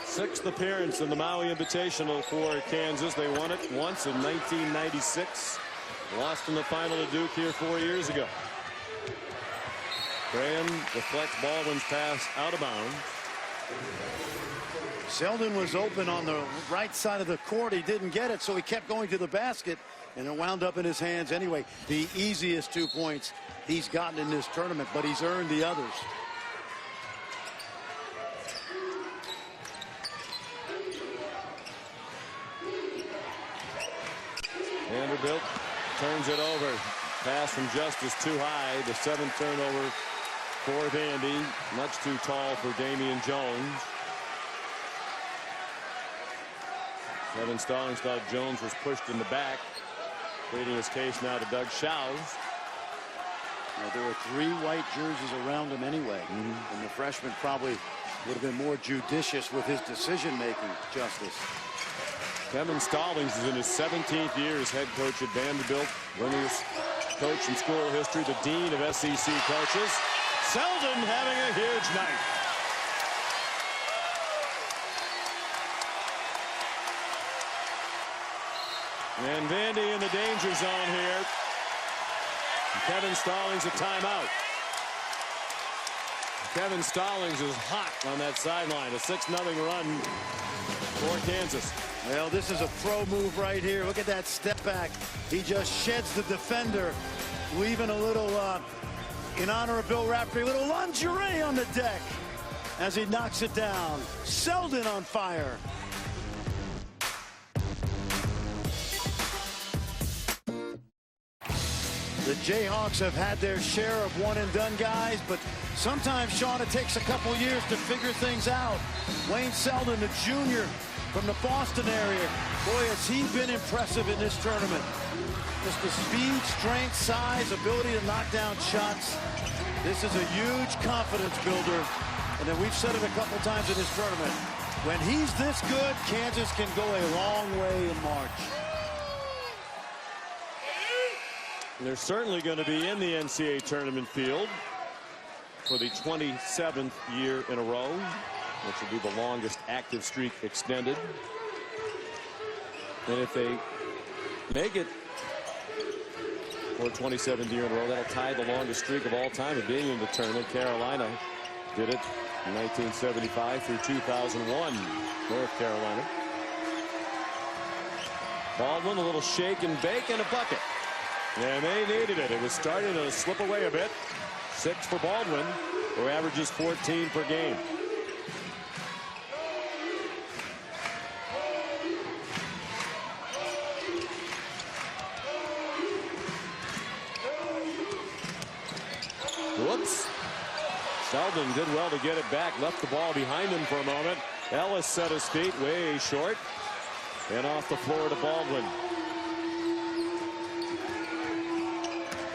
Sixth appearance in the Maui Invitational for Kansas. They won it once in 1996. Lost in the final to Duke here 4 years ago. Graham deflects Baldwin's pass out of bounds. Selden was open on the right side of the court. He didn't get it, so he kept going to the basket, and it wound up in his hands anyway. The easiest 2 points he's gotten in this tournament, but he's earned the others. Vanderbilt turns it over. Pass from Justice too high. The 7th turnover for Vandy. Much too tall for Damian Jones. Kevin Stallings thought Jones was pushed in the back. Pleading his case now to Doug Shows. Well, there were 3 white jerseys around him anyway. And the freshman probably would have been more judicious with his decision-making, Justice. Kevin Stallings is in his 17th year as head coach at Vanderbilt. Winningest coach in school history, the dean of SEC coaches. Selden having a huge night. And Vandy in the danger zone here. Kevin Stallings a timeout. Kevin Stallings is hot on that sideline. A 6-0 run for Kansas. Well, this is a pro move right here. Look at that step back. He just sheds the defender, leaving a little, in honor of Bill Raftery, a little lingerie on the deck as he knocks it down. Selden on fire. The Jayhawks have had their share of one-and-done guys, but sometimes, Sean, it takes a couple years to figure things out. Wayne Selden, the junior from the Boston area. Boy, has he been impressive in this tournament. Just the speed, strength, size, ability to knock down shots. This is a huge confidence builder. And then we've said it a couple times in this tournament. When he's this good, Kansas can go a long way in March. They're certainly going to be in the NCAA tournament field for the 27th year in a row, which will be the longest active streak extended. And if they make it for a 27th year in a row, that'll tie the longest streak of all time of being in the tournament. Carolina did it in 1975 through 2001. North Carolina. Baldwin, a little shake and bake and a bucket. And they needed it. It was starting to slip away a bit. 6 for Baldwin, who averages 14 per game. Whoops. Selden did well to get it back. Left the ball behind him for a moment. Ellis set his feet way short. And off the floor to Baldwin.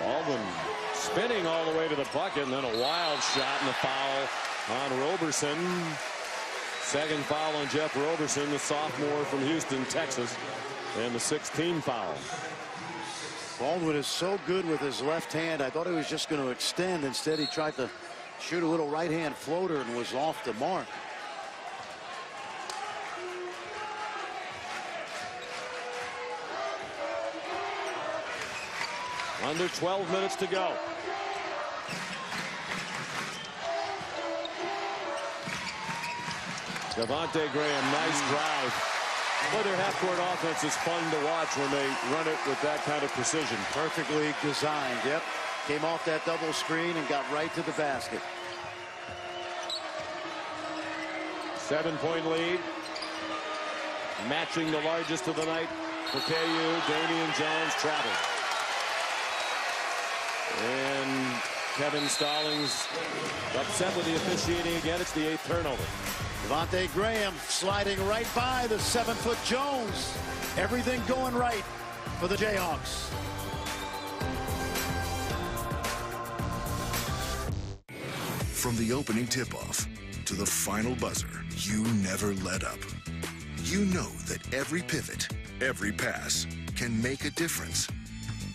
Baldwin spinning all the way to the bucket, and then a wild shot and a foul on Roberson. Second foul on Jeff Roberson, the sophomore from Houston, Texas, and the 16th foul. Baldwin is so good with his left hand. I thought he was just going to extend. Instead, he tried to shoot a little right-hand floater and was off the mark. Under 12 minutes to go. Devontae Graham, nice drive. Boy, their half-court offense is fun to watch when they run it with that kind of precision. Perfectly designed, yep. Came off that double screen and got right to the basket. 7-point lead. Matching the largest of the night for KU. Damian Jones traveled. And Kevin Stallings upset with the officiating again. It's the 8th turnover. Devontae Graham sliding right by the 7-foot Jones. Everything going right for the Jayhawks. From the opening tip-off to the final buzzer, you never let up. You know that every pivot, every pass can make a difference.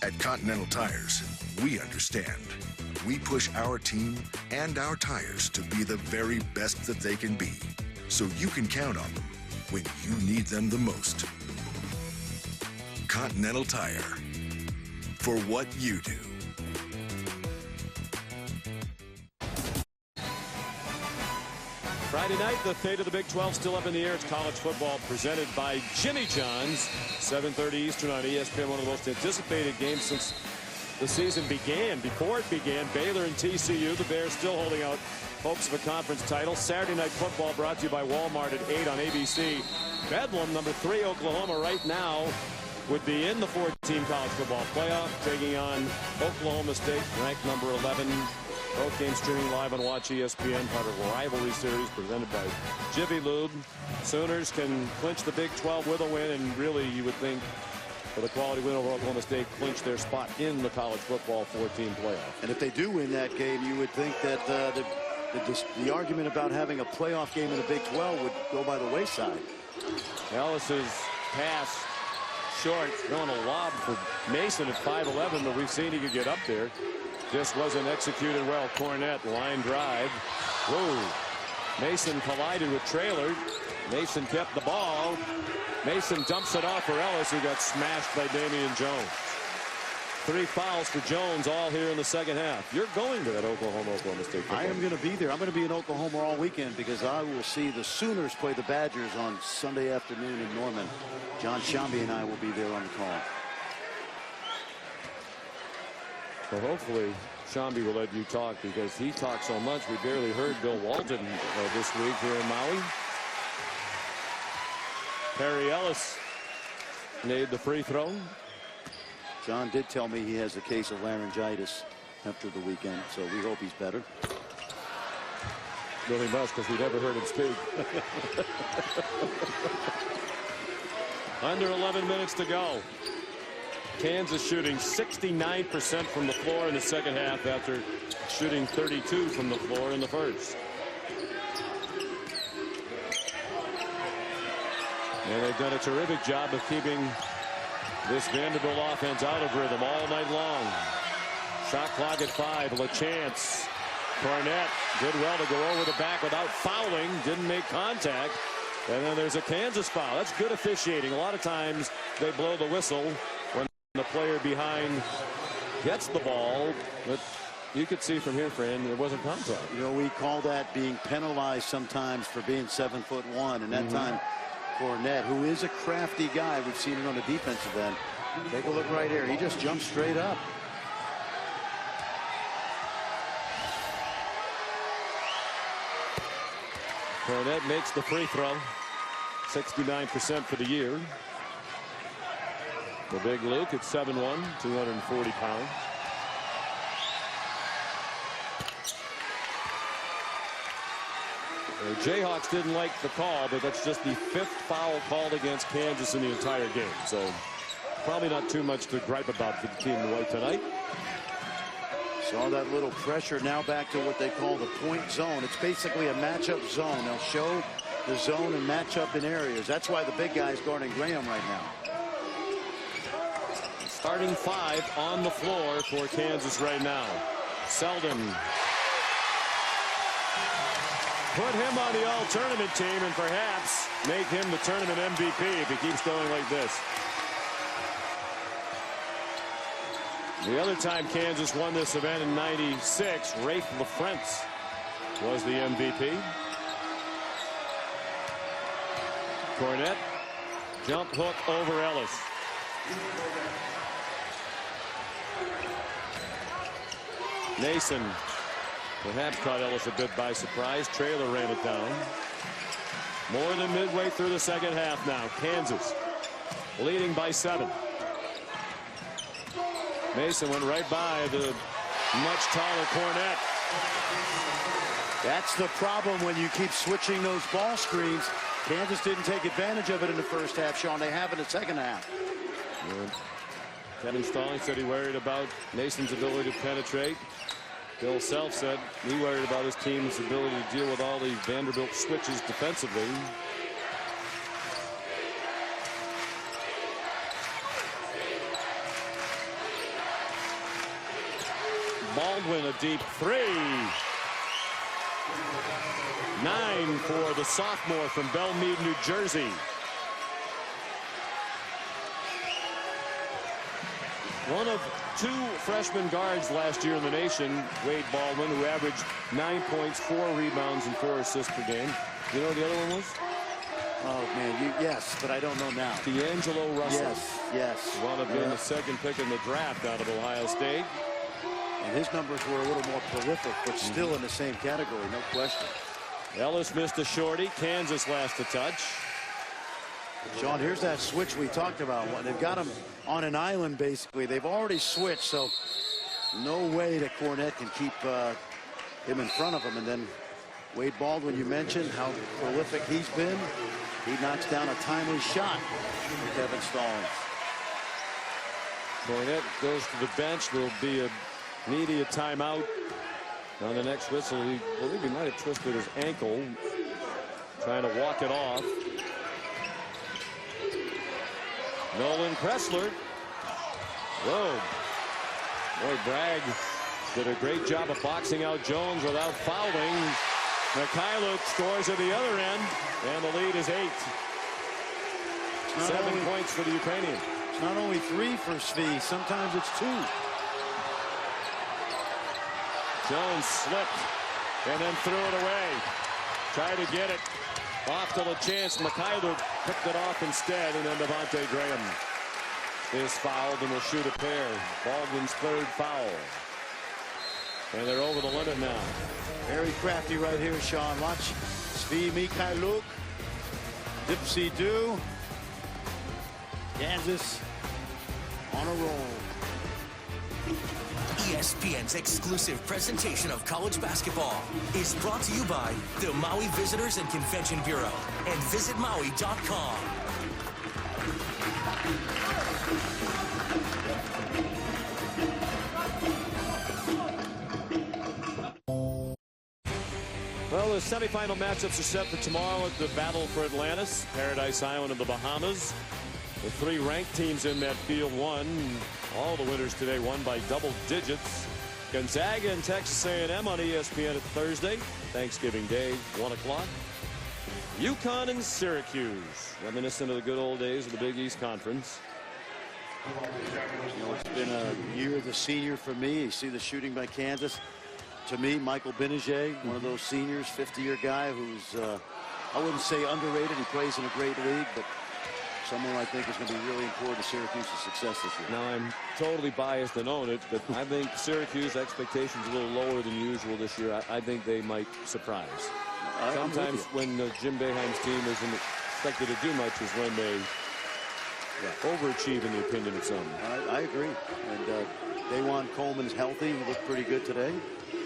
At Continental Tires, we understand. We push our team and our tires to be the very best that they can be, so you can count on them when you need them the most. Continental Tire, for what you do. Friday night, the fate of the Big 12 still up in the air. It's college football presented by Jimmy John's. 7:30 Eastern on ESPN. One of the most anticipated games since the season began. Before it began, Baylor and TCU. The Bears still holding out hopes of a conference title. Saturday Night Football brought to you by Walmart at 8 on ABC. Bedlam, number 3 Oklahoma right now, would be in the 4-team college football playoff, taking on Oklahoma State, ranked number 11. Both games streaming live on Watch ESPN, part of a rivalry series presented by Jiffy Lube. Sooners can clinch the Big 12 with a win, and really, you would think, for the quality win over Oklahoma State, clinch their spot in the college football 4-team playoff. And if they do win that game, you would think that the argument about having a playoff game in the Big 12 would go by the wayside. Ellis's pass short, throwing a lob for Mason at 5'11", but we've seen he could get up there. Just wasn't executed well. Cornette line drive. Whoa. Mason collided with Traylor. Mason kept the ball. Mason dumps it off for Ellis, who got smashed by Damian Jones. 3 fouls for Jones, all here in the second half. You're going to that Oklahoma State football. I am going to be there. I'm going to be in Oklahoma all weekend because I will see the Sooners play the Badgers on Sunday afternoon in Norman. John Shambi and I will be there on the call. So hopefully Shambi will let you talk, because he talked so much. We barely heard Bill Walton this week here in Maui. Perry Ellis made the free throw. John did tell me he has a case of laryngitis after the weekend, so we hope he's better. Really must, because we never heard him speak. Under 11 minutes to go. Kansas shooting 69% from the floor in the second half after shooting 32 from the floor in the first. And they've done a terrific job of keeping this Vanderbilt offense out of rhythm all night long. Shot clock at 5. LaChance. Cornette did well to go over the back without fouling. Didn't make contact. And then there's a Kansas foul. That's good officiating. A lot of times they blow the whistle when the player behind gets the ball, but you could see from here, friend, there wasn't contact. You know, we call that being penalized sometimes for being 7'1", and that time Cornette, who is a crafty guy, we've seen it on the defensive end. Take a look right here. He just jumped straight up. Cornette makes the free throw. 69% for the year. The big Luke at 7'1", 240 pounds. The Jayhawks didn't like the call, but that's just the 5th foul called against Kansas in the entire game. So probably not too much to gripe about for the team in white tonight. Saw that little pressure. Now back to what they call the point zone. It's basically a matchup zone. They'll show the zone and match up in areas. That's why the big guy's guarding Graham right now. Starting 5 on the floor for Kansas right now. Selden. Put him on the all-tournament team and perhaps make him the tournament MVP if he keeps going like this. The other time Kansas won this event in '96, Rafe LaFrentz was the MVP. Cornette, jump hook over Ellis. Nason perhaps caught Ellis a bit by surprise. Traylor ran it down. More than midway through the second half now. Kansas leading by 7. Mason went right by the much taller Cornette. That's the problem when you keep switching those ball screens. Kansas didn't take advantage of it in the first half, Sean. They have in the second half. Yeah. Kevin Stallings said he worried about Mason's ability to penetrate. Bill Self said he worried about his team's ability to deal with all the Vanderbilt switches defensively. Baldwin, a deep 3. 9 for the sophomore from Belmead, New Jersey. One of 2 freshman guards last year in the nation, Wade Baldwin, who averaged 9 points, 4 rebounds, and 4 assists per game. You know what the other one was? Oh, man, yes, but I don't know now. D'Angelo Russell. Yes. Wound up being the 2nd pick in the draft out of Ohio State. And his numbers were a little more prolific, but still in the same category, no question. Ellis missed a shorty. Kansas last to touch. Sean, here's that switch we talked about. They've got him on an island, basically. They've already switched, so no way that Cornette can keep him in front of him. And then Wade Baldwin, you mentioned how prolific he's been. He knocks down a timely shot for Kevin Stallings. Cornette goes to the bench. There'll be a timeout on the next whistle. I believe he might have twisted his ankle trying to walk it off. Nolan Kressler. Whoa. Boy, Bragg did a great job of boxing out Jones without fouling. Mikhailuk scores at the other end, and the lead is 8. 7 points for the Ukrainian. It's not only 3 for Svi, sometimes it's 2. Jones slipped and then threw it away. Tried to get it off to the chance. Mikhailuk picked it off instead, and then Devontae Graham is fouled and will shoot a pair. Baldwin's 3rd foul. And they're over the limit now. Very crafty right here, Sean. Watch Svi Mikhailuk. Dipsy-do. Kansas on a roll. ESPN's exclusive presentation of college basketball is brought to you by the Maui Visitors and Convention Bureau and visitmaui.com. Well, the semifinal matchups are set for tomorrow at the Battle for Atlantis, Paradise Island of the Bahamas. The 3 ranked teams in that field won. All the winners today won by double digits. Gonzaga and Texas A&M on ESPN at Thursday, Thanksgiving Day, 1 o'clock. UConn and Syracuse, reminiscent of the good old days of the Big East Conference. You know, it's been a year of the senior for me. You see the shooting by Kansas. To me, Michael Benajay, one of those seniors, 50-year guy who's, I wouldn't say underrated. He plays in a great league, but someone I think is going to be really important to Syracuse's success this year. Now, I'm totally biased and own it, but I think Syracuse expectations a little lower than usual this year. I think they might surprise. Sometimes when Jim Boeheim's team isn't expected to do much is when they overachieve in the opinion of some. I agree. And Dajuan Coleman's healthy. He looked pretty good today.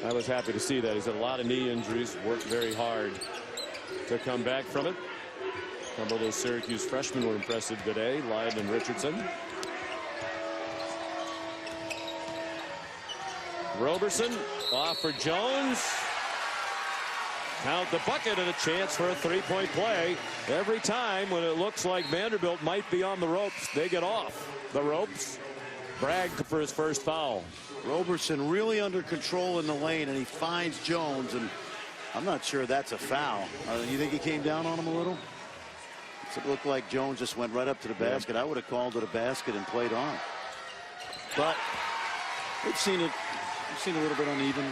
I was happy to see that. He's had a lot of knee injuries, worked very hard to come back from it. A couple of those Syracuse freshmen were impressive today, Lyden and Richardson. Roberson off for Jones. Count the bucket and a chance for a 3-point play. Every time when it looks like Vanderbilt might be on the ropes, they get off the ropes. Bragg for his first foul. Roberson really under control in the lane, and he finds Jones, and I'm not sure that's a foul. You think he came down on him a little? It looked like Jones just went right up to the basket. I would have called it a basket and played on. But we've seen it. We've seen a little bit uneven.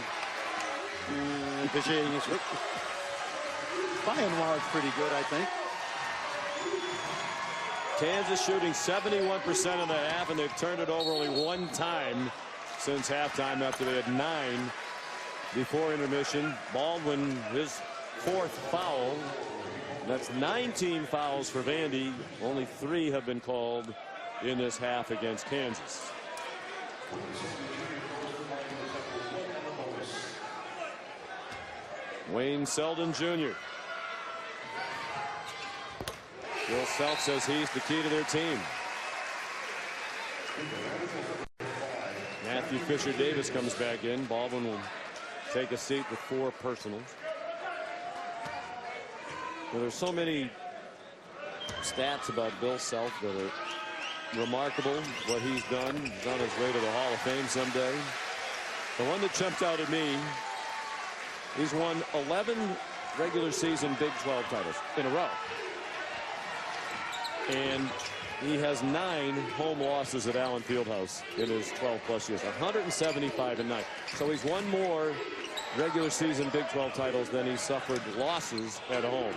By and large, pretty good, I think. Kansas shooting 71% in the half, and they've turned it over only 1 time since halftime after they had 9 before intermission. Baldwin, his 4th foul. That's 19 fouls for Vandy. Only 3 have been called in this half against Kansas. Wayne Selden Jr. Bill Self says he's the key to their team. Matthew Fisher Davis comes back in. Baldwin will take a seat with 4 personals. Well, there's so many stats about Bill Self that are remarkable. What he's done. He's on his way to the Hall of Fame someday. The one that jumped out at me, he's won 11 regular season Big 12 titles in a row. And He has 9 home losses at Allen Fieldhouse in his 12+ years. 175-9. So he's won more regular season Big 12 titles than he suffered losses at home.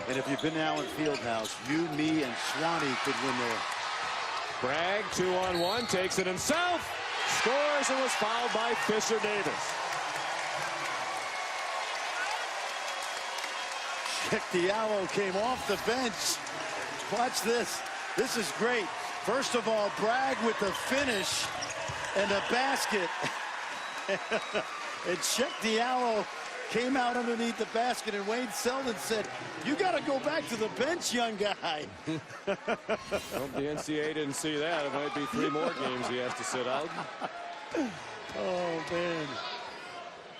And if you've been to Allen Fieldhouse, you, me, and Swanee could win there. Bragg 2-on-1, takes it himself, scores, and was fouled by Fisher Davis. Check Diallo came off the bench. Watch this. This is great. First of all, Bragg with the finish and the basket. And Check Diallo came out underneath the basket, and Wayne Selden said, "You got to go back to the bench, young guy." Well, the NCAA didn't see that. It might be 3 more games he has to sit out. Oh, man.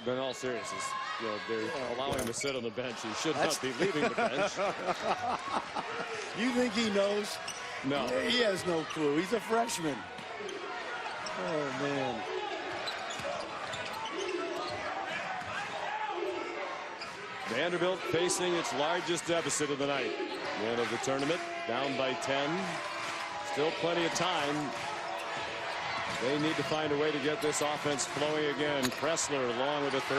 But in all seriousness, you know, they're allowing him to sit on the bench. He should not be leaving the bench. You think he knows? No. He has no clue. He's a freshman. Oh, man. Vanderbilt facing its largest deficit of the night. The end of the tournament, down by 10. Still plenty of time. They need to find a way to get this offense flowing again. Kressler along with a 3.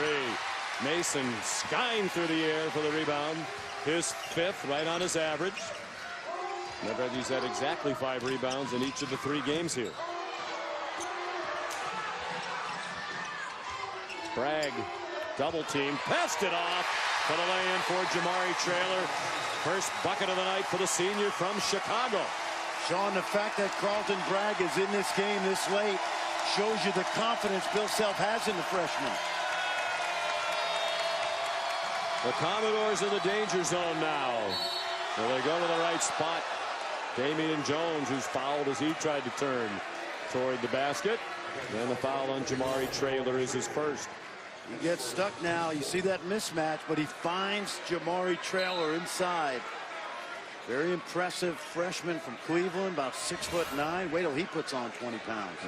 Mason skying through the air for the rebound. His 5th, right on his average. Remember, he's had exactly 5 rebounds in each of the 3 games here. Bragg, double team, passed it off for the lay-in for Jamari Traylor. First bucket of the night for the senior from Chicago. Sean, the fact that Carlton Bragg is in this game this late shows you the confidence Bill Self has in the freshman. The Commodores in the danger zone now. Will they go to the right spot? Damian Jones, who's fouled as he tried to turn toward the basket. And the foul on Jamari Traylor is his first. He gets stuck now. You see that mismatch, but he finds Jamari Traylor inside. Very impressive freshman from Cleveland, about 6'9". Wait till he puts on 20 pounds.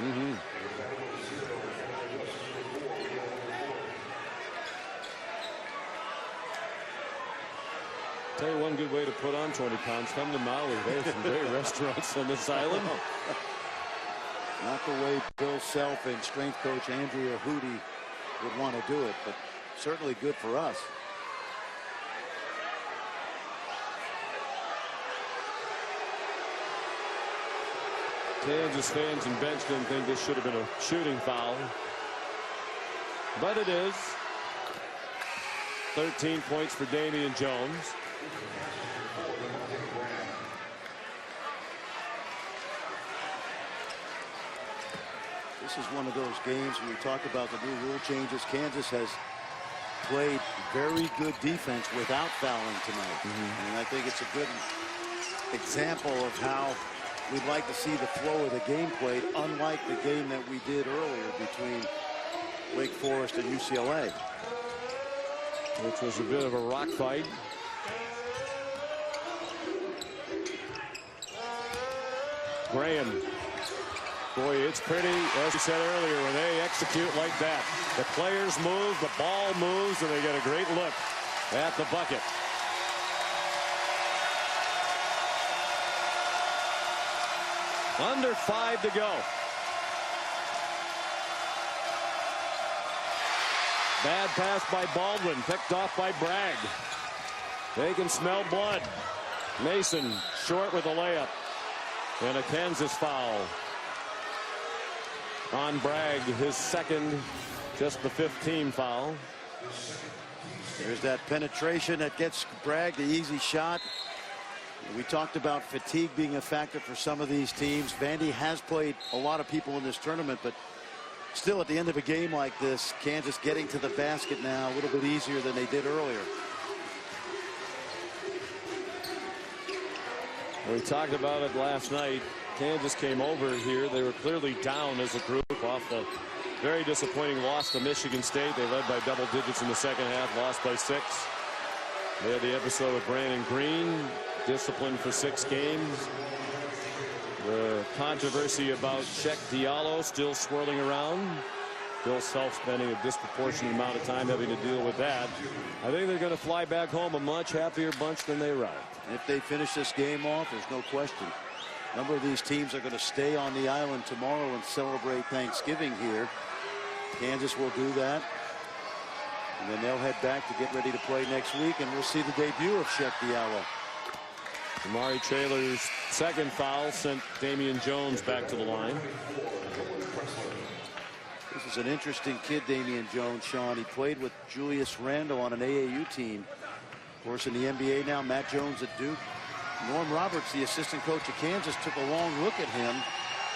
Tell you one good way to put on 20 pounds. Come to Maui. There's some great restaurants on this island. Not the way Bill Self and strength coach Andrea Hootie would want to do it, but certainly good for us. Kansas fans and bench didn't think this should have been a shooting foul, but it is. 13 points for Damian Jones. This is one of those games when we talk about the new rule changes. Kansas has played very good defense without fouling tonight. And I think it's a good example of how we'd like to see the flow of the game played, unlike the game that we did earlier between Wake Forest and UCLA. Which was a bit of a rock fight. Graham. Boy, it's pretty, as you said earlier, when they execute like that. The players move, the ball moves, and they get a great look at the bucket. Under 5 to go. Bad pass by Baldwin, picked off by Bragg. They can smell blood. Mason short with a layup. And a Kansas foul on Bragg, his second, just the 5th team foul. There's that penetration that gets Bragg the easy shot. We talked about fatigue being a factor for some of these teams. Vandy has played a lot of people in this tournament, but still at the end of a game like this, Kansas getting to the basket now a little bit easier than they did earlier. We talked about it last night. Kansas came over here. They were clearly down as a group off the very disappointing loss to Michigan State. They led by double digits in the second half, lost by 6. They had the episode with Brandon Green, disciplined for 6 games. The controversy about Check Diallo still swirling around. Bill Self spending a disproportionate amount of time having to deal with that. I think they're going to fly back home a much happier bunch than they arrived. If they finish this game off, there's no question. A number of these teams are going to stay on the island tomorrow and celebrate Thanksgiving here. Kansas will do that. And then they'll head back to get ready to play next week, and we'll see the debut of Sheck Diallo. Amari Traylor's second foul sent Damian Jones back to the line. This is an interesting kid, Damian Jones, Sean. He played with Julius Randle on an AAU team. Of course, in the NBA now, Matt Jones at Duke. Norm Roberts, the assistant coach of Kansas, took a long look at him.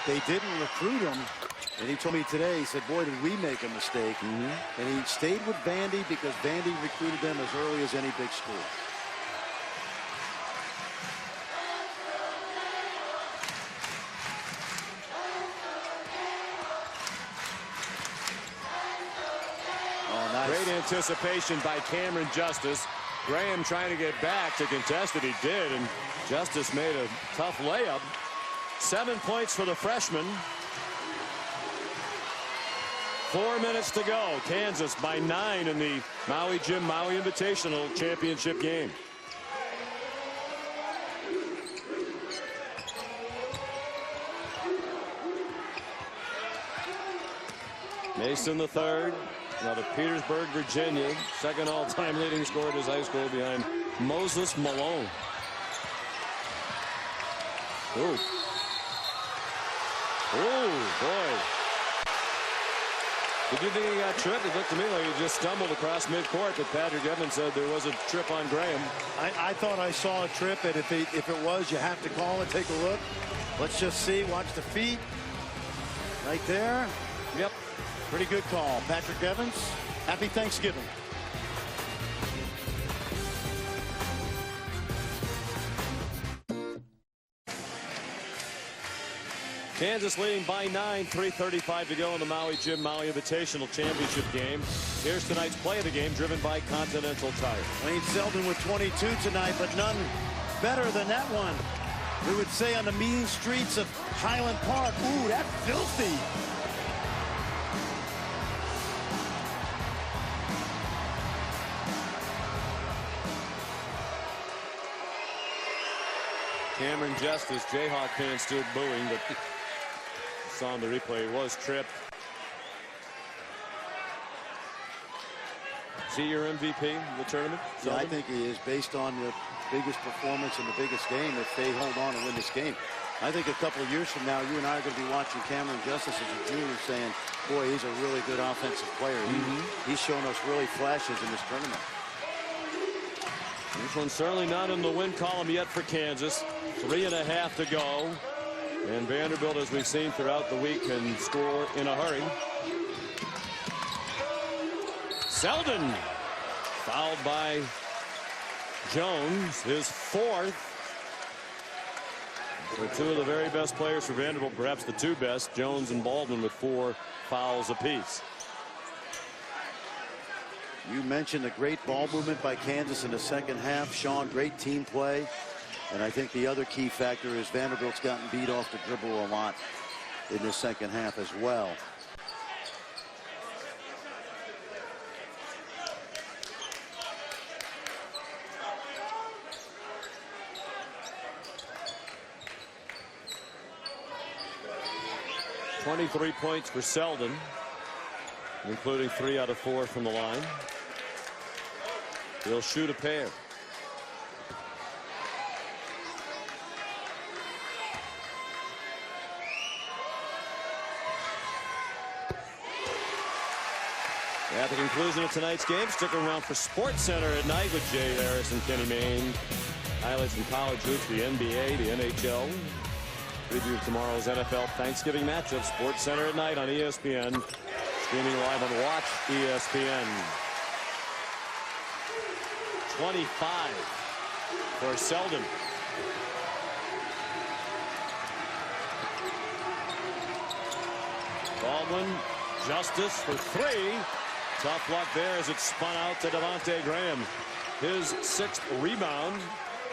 They didn't recruit him. And he told me today, he said, boy, did we make a mistake. And he stayed with Vandy because Vandy recruited them as early as any big school. Oh, nice. Great anticipation by Cameron Justice. Graham trying to get back to contest it. He did, and Justice made a tough layup. 7 points for the freshman. 4 minutes to go. Kansas by 9 in the Maui Jim Maui Invitational Championship game. Mason the third, out of Petersburg, Virginia. Second all-time leading scorer at his high school behind Moses Malone. Ooh. Oh, boy. Did you think he got tripped? It looked to me like he just stumbled across midcourt, but Patrick Evans said there was a trip on Graham. I thought I saw a trip, and if it was, you have to call it. Take a look. Let's just see. Watch the feet. Right there. Yep. Pretty good call. Patrick Evans, happy Thanksgiving. Kansas leading by 9, 3:35 to go in the Maui Jim Maui Invitational Championship game. Here's tonight's play of the game, driven by Continental Tire. Wayne Selden with 22 tonight, but none better than that one. We would say on the mean streets of Highland Park. Ooh, that's filthy. Cameron Justice, Jayhawk fans still booing, but saw on the replay, he was tripped. Is he your MVP in the tournament? Yeah, I think he is, based on the biggest performance in the biggest game, if they hold on and win this game. I think a couple of years from now, you and I are going to be watching Cameron Justice as a junior saying, boy, he's a really good offensive player. He's shown us really flashes in this tournament. This one's certainly not in the win column yet for Kansas. 3.5 to go. And Vanderbilt, as we've seen throughout the week, can score in a hurry. Selden fouled by Jones, his fourth. For two of the very best players for Vanderbilt, perhaps the two best, Jones and Baldwin, with 4 fouls apiece. You mentioned the great ball movement by Kansas in the second half. Sean, great team play. And I think the other key factor is Vanderbilt's gotten beat off the dribble a lot in the second half as well. .23 points for Selden, including 3 out of 4 from the line. He'll shoot a pair. At the conclusion of tonight's game, stick around for Sports Center at night with Jay Harris and Kenny Mayne. Highlights from college hoops, the NBA, the NHL. Preview of tomorrow's NFL Thanksgiving matchup. Sports Center at night on ESPN. Streaming live on Watch ESPN. 25 for Selden. Baldwin, Justice for 3. Tough luck there as it spun out to Devontae Graham. His 6th rebound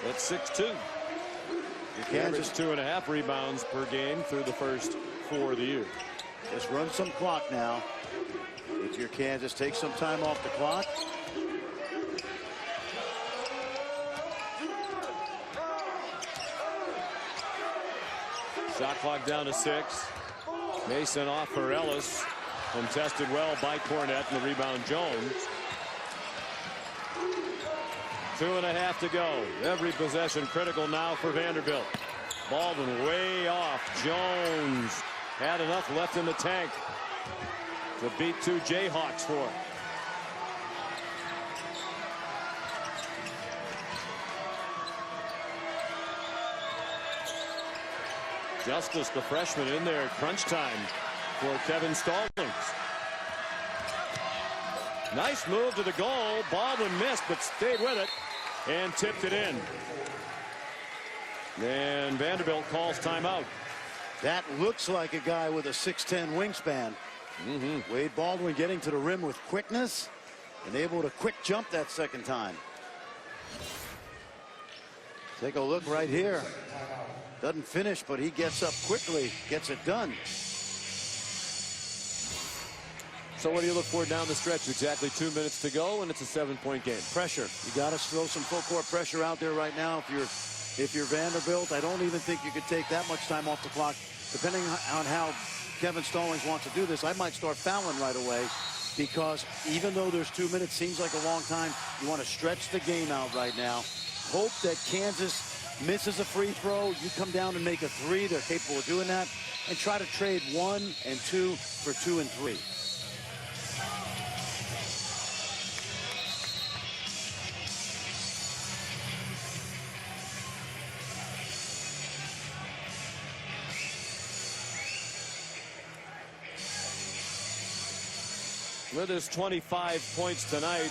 at 6'2". Kansas 2.5 rebounds per game through the first 4 of the year. Just run some clock now. If you're Kansas, take some time off the clock. Shot clock down to 6. Mason off for Ellis. Contested well by Cornette, and the rebound Jones. 2.5 to go. Every possession critical now for Vanderbilt. Baldwin way off. Jones had enough left in the tank to beat 2 Jayhawks for it. Justice, the freshman, in there at crunch time for Kevin Stallings. Nice move to the goal. Baldwin missed, but stayed with it and tipped it in. And Vanderbilt calls timeout. That looks like a guy with a 6'10" wingspan. Wade Baldwin getting to the rim with quickness and able to quick jump that second time. Take a look right here. Doesn't finish, but he gets up quickly, gets it done. So what do you look for down the stretch? Exactly 2 minutes to go, and it's a 7-point game. Pressure. You got to throw some full court pressure out there right now. If you're Vanderbilt, I don't even think you could take that much time off the clock. Depending on how Kevin Stallings wants to do this, I might start fouling right away, because even though there's 2 minutes, seems like a long time, you want to stretch the game out right now. Hope that Kansas misses a free throw. You come down and make a 3. They're capable of doing that. And try to trade 1 and 2 for 2 and 3. With his 25 points tonight,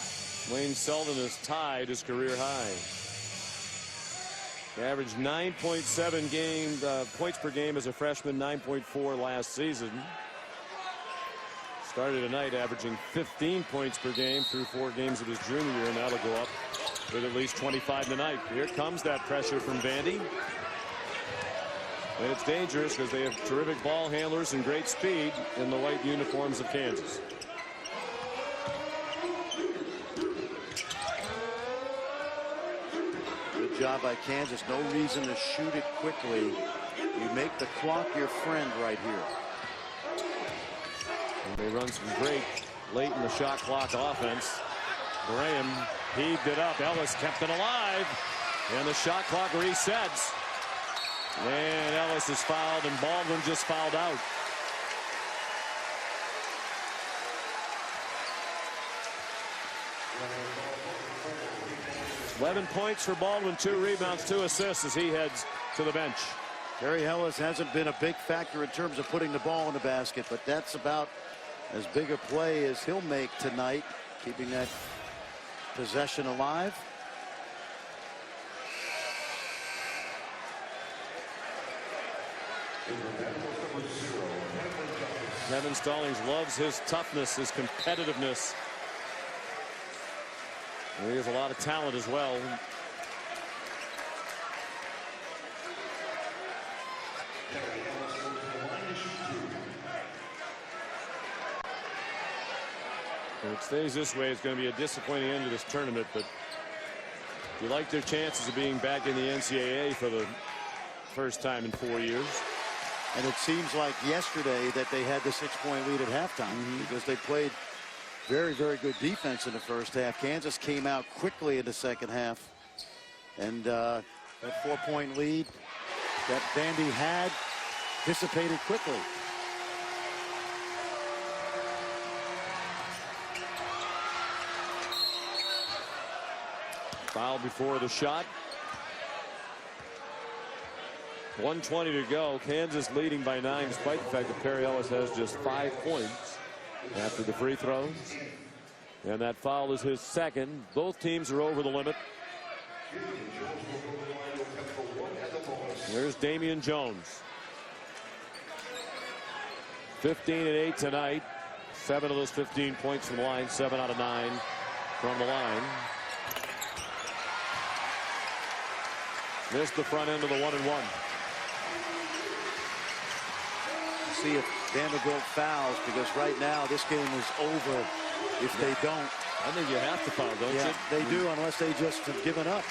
Wayne Selden has tied his career high. He averaged 9.7 points per game as a freshman, 9.4 last season. Started tonight averaging 15 points per game through 4 games of his junior year, and that'll go up with at least 25 tonight. Here comes that pressure from Vandy. And it's dangerous because they have terrific ball handlers and great speed in the white uniforms of Kansas. Good job by Kansas. No reason to shoot it quickly. You make the clock your friend right here. And they run some great late in the shot clock offense. Graham heaved it up. Ellis kept it alive. And the shot clock resets. And Ellis is fouled, and Baldwin just fouled out. $11 points for Baldwin, 2 rebounds, 2 assists as he heads to the bench. Gary Ellis hasn't been a big factor in terms of putting the ball in the basket, but that's about as big a play as he'll make tonight, keeping that possession alive. Kevin Stallings loves his toughness, his competitiveness. And he has a lot of talent as well. If it stays this way, it's going to be a disappointing end to this tournament, but you like their chances of being back in the NCAA for the first time in 4 years. And it seems like yesterday that they had the 6-point lead at halftime because they played very, very good defense in the first half. Kansas came out quickly in the second half. And that 4-point lead that Vandy had dissipated quickly. Foul before the shot. 1:20 to go. Kansas leading by 9, despite the fact that Perry Ellis has just 5 points after the free throws. And that foul is his second. Both teams are over the limit. There's Damian Jones. 15 and 8 tonight. 7 of those 15 points from the line. 7 out of 9 from the line. Missed the front end of the 1-and-1. See if Vanderbilt fouls, because right now this game is over if they don't. I think you have to foul, don't you? They do, unless they just have given up.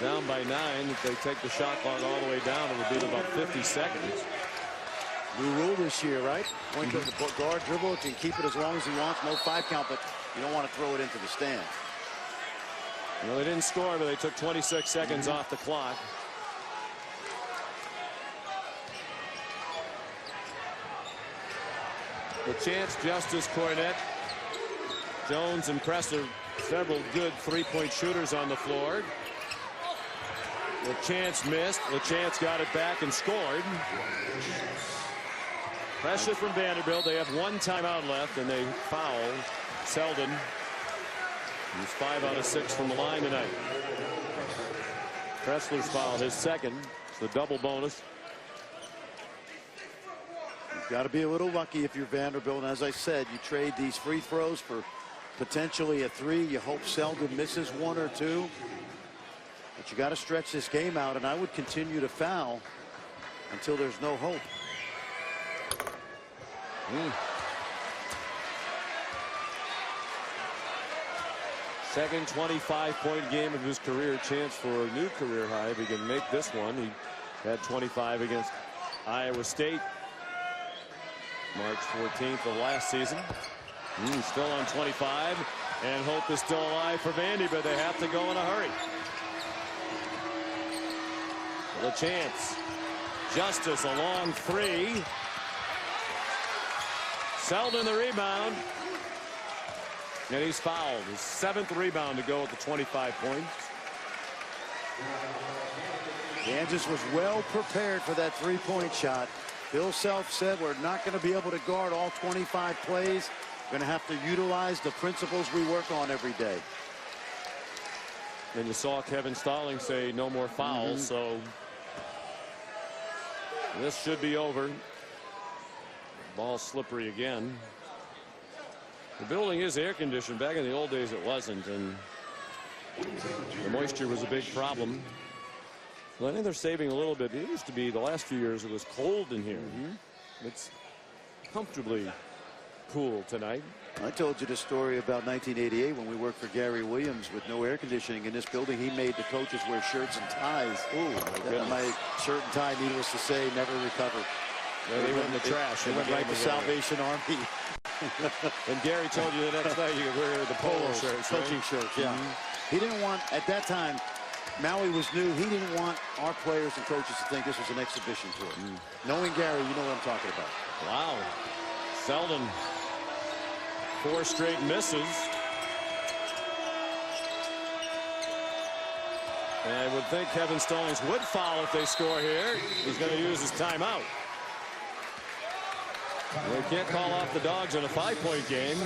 They're down by 9. If they take the shot clock all the way down, it would be about 50 seconds. New rule this year, right? Point guard, the guard dribble, can keep it as long as he wants. No 5 count, but you don't want to throw it into the stand. Well, they didn't score, but they took 26 seconds off the clock. The chance, Justice, Cornette, Jones, and Pressler, several good three-point shooters on the floor. The chance missed. The chance got it back and scored. Pressure from Vanderbilt. They have 1 timeout left, and they foul Selden. He's 5 out of 6 from the line tonight. Pressler's foul, his second. It's the double bonus. You've got to be a little lucky if you're Vanderbilt. And as I said, you trade these free throws for potentially a 3. You hope Selden misses 1 or 2. But you got to stretch this game out, and I would continue to foul until there's no hope. Second 25-point game of his career. Chance for a new career high if he can make this one. He had 25 against Iowa State March 14th of last season. Still on 25, and hope is still alive for Vandy, but they have to go in a hurry. The chance. Justice, a long 3. Selden the rebound. And he's fouled. His 7th rebound to go at the 25 points. Kansas was well prepared for that 3-point shot. Bill Self said we're not going to be able to guard all 25 plays. We're going to have to utilize the principles we work on every day. And you saw Kevin Stalling say no more fouls, so this should be over. Ball slippery again. The building is air conditioned. Back in the old days it wasn't, and the moisture was a big problem. Well, I think they're saving a little bit. It used to be the last few years it was cold in here. It's comfortably cool tonight. I told you the story about 1988 when we worked for Gary Williams with no air conditioning in this building. He made the coaches wear shirts and ties. My shirt and tie, needless to say, never recovered. They went in the trash. They went right to Salvation Army. And Gary told you the next night you could wear the polo shirts, coaching shirts. Yeah. He didn't want, at that time, Maui was new. He didn't want our players and coaches to think this was an exhibition tour. Knowing Gary, you know what I'm talking about. Wow. Selden, 4 straight misses. And I would think Kevin Stallings would foul if they score here. He's going to use his timeout. They can't call off the Dogs in a 5-point game.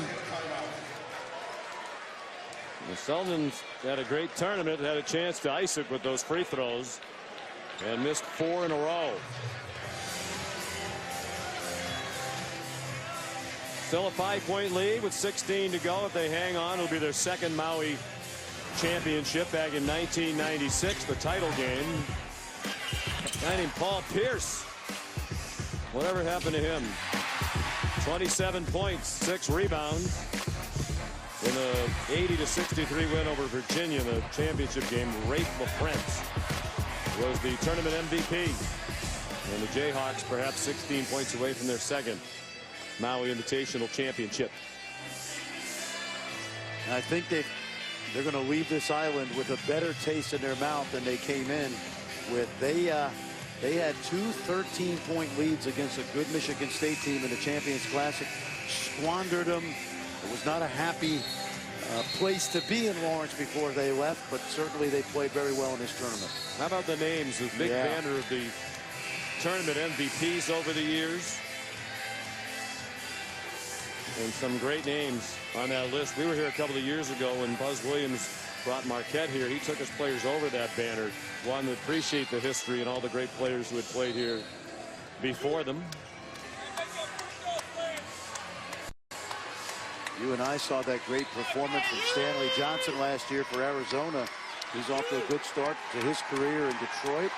Selden's had a great tournament, had a chance to ice it with those free throws, and missed 4 in a row. Still a 5-point lead with 16 to go. If they hang on, it'll be their second Maui championship back in 1996, the title game. A guy named Paul Pierce. Whatever happened to him? 27 points, 6 rebounds in a 80-63 win over Virginia in the championship game. Rafe LaFrance was the tournament MVP. And the Jayhawks perhaps 16 points away from their second Maui Invitational Championship. I think they're going to leave this island with a better taste in their mouth than they came in with. They had 2 13-point leads against a good Michigan State team in the Champions Classic. Squandered them. It was not a happy place to be in Lawrence before they left, but certainly they played very well in this tournament. How about the names of big banner of the tournament MVPs over the years? And some great names on that list. We were here a couple of years ago when Buzz Williams brought Marquette here. He took his players over that banner. Wanted to appreciate the history and all the great players who had played here before them. You and I saw that great performance from Stanley Johnson last year for Arizona. He's off to a good start to his career in Detroit.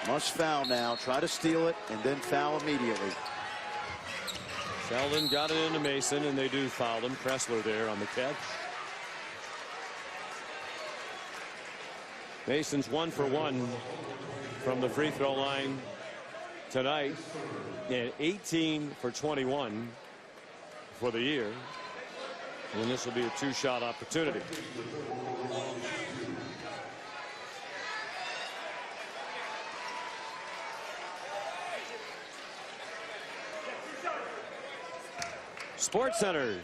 Must foul now. Try to steal it and then foul immediately. Selden got it into Mason, and they do foul him. Kressler there on the catch. Mason's 1 for 1 from the free throw line tonight, and 18 for 21 for the year. And this will be a two-shot opportunity. Sports Center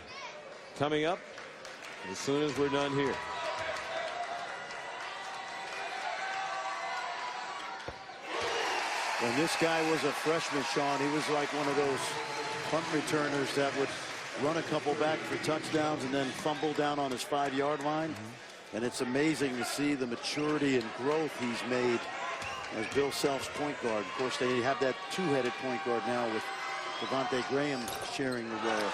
coming up as soon as we're done here. When this guy was a freshman, Sean, he was like one of those punt returners that would run a couple back for touchdowns and then fumble down on his 5-yard line. And it's amazing to see the maturity and growth he's made as Bill Self's point guard. Of course, they have that two-headed point guard now with Devontae Graham sharing the role.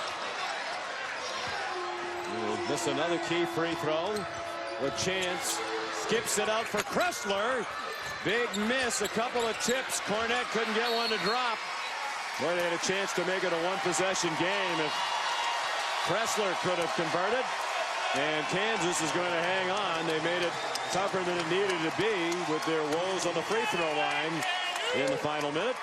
We'll miss another key free throw. A chance. Skips it out for Kressler. Big miss. A couple of tips. Cornette couldn't get one to drop. Boy, they had a chance to make it a one-possession game if Kressler could have converted. And Kansas is going to hang on. They made it tougher than it needed to be with their woes on the free throw line in the final minute.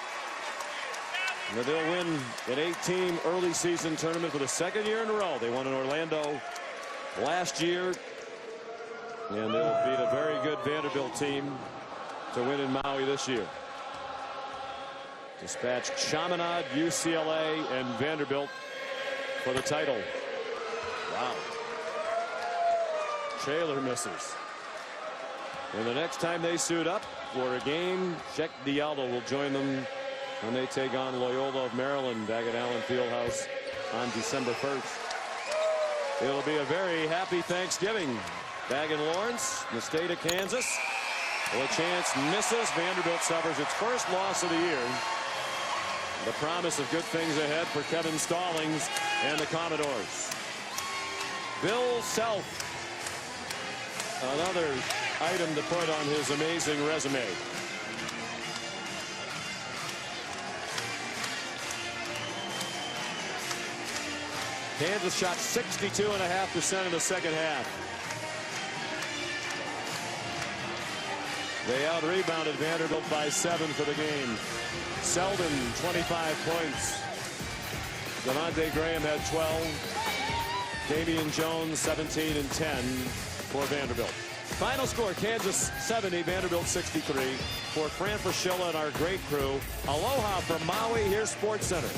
But they'll win an 8-team early season tournament for the second year in a row. They won in Orlando last year, and they'll beat a very good Vanderbilt team to win in Maui this year. Dispatch Chaminade, UCLA, and Vanderbilt for the title. Wow. Taylor misses. And the next time they suit up for a game, Sheck Diallo will join them when they take on Loyola of Maryland back at Allen Fieldhouse on December 1st. It'll be a very happy Thanksgiving back in Lawrence, in the state of Kansas. Well, chance misses. Vanderbilt suffers its first loss of the year. The promise of good things ahead for Kevin Stallings and the Commodores. Bill Self, another item to put on his amazing resume. Kansas shot 62.5% in the second half. They out-rebounded Vanderbilt by 7 for the game. Selden, 25 points. Devontae Graham had 12. Damian Jones, 17 and 10 for Vanderbilt. Final score, Kansas 70, Vanderbilt 63. For Fran Fraschilla and our great crew, aloha from Maui. Here's Sports Center.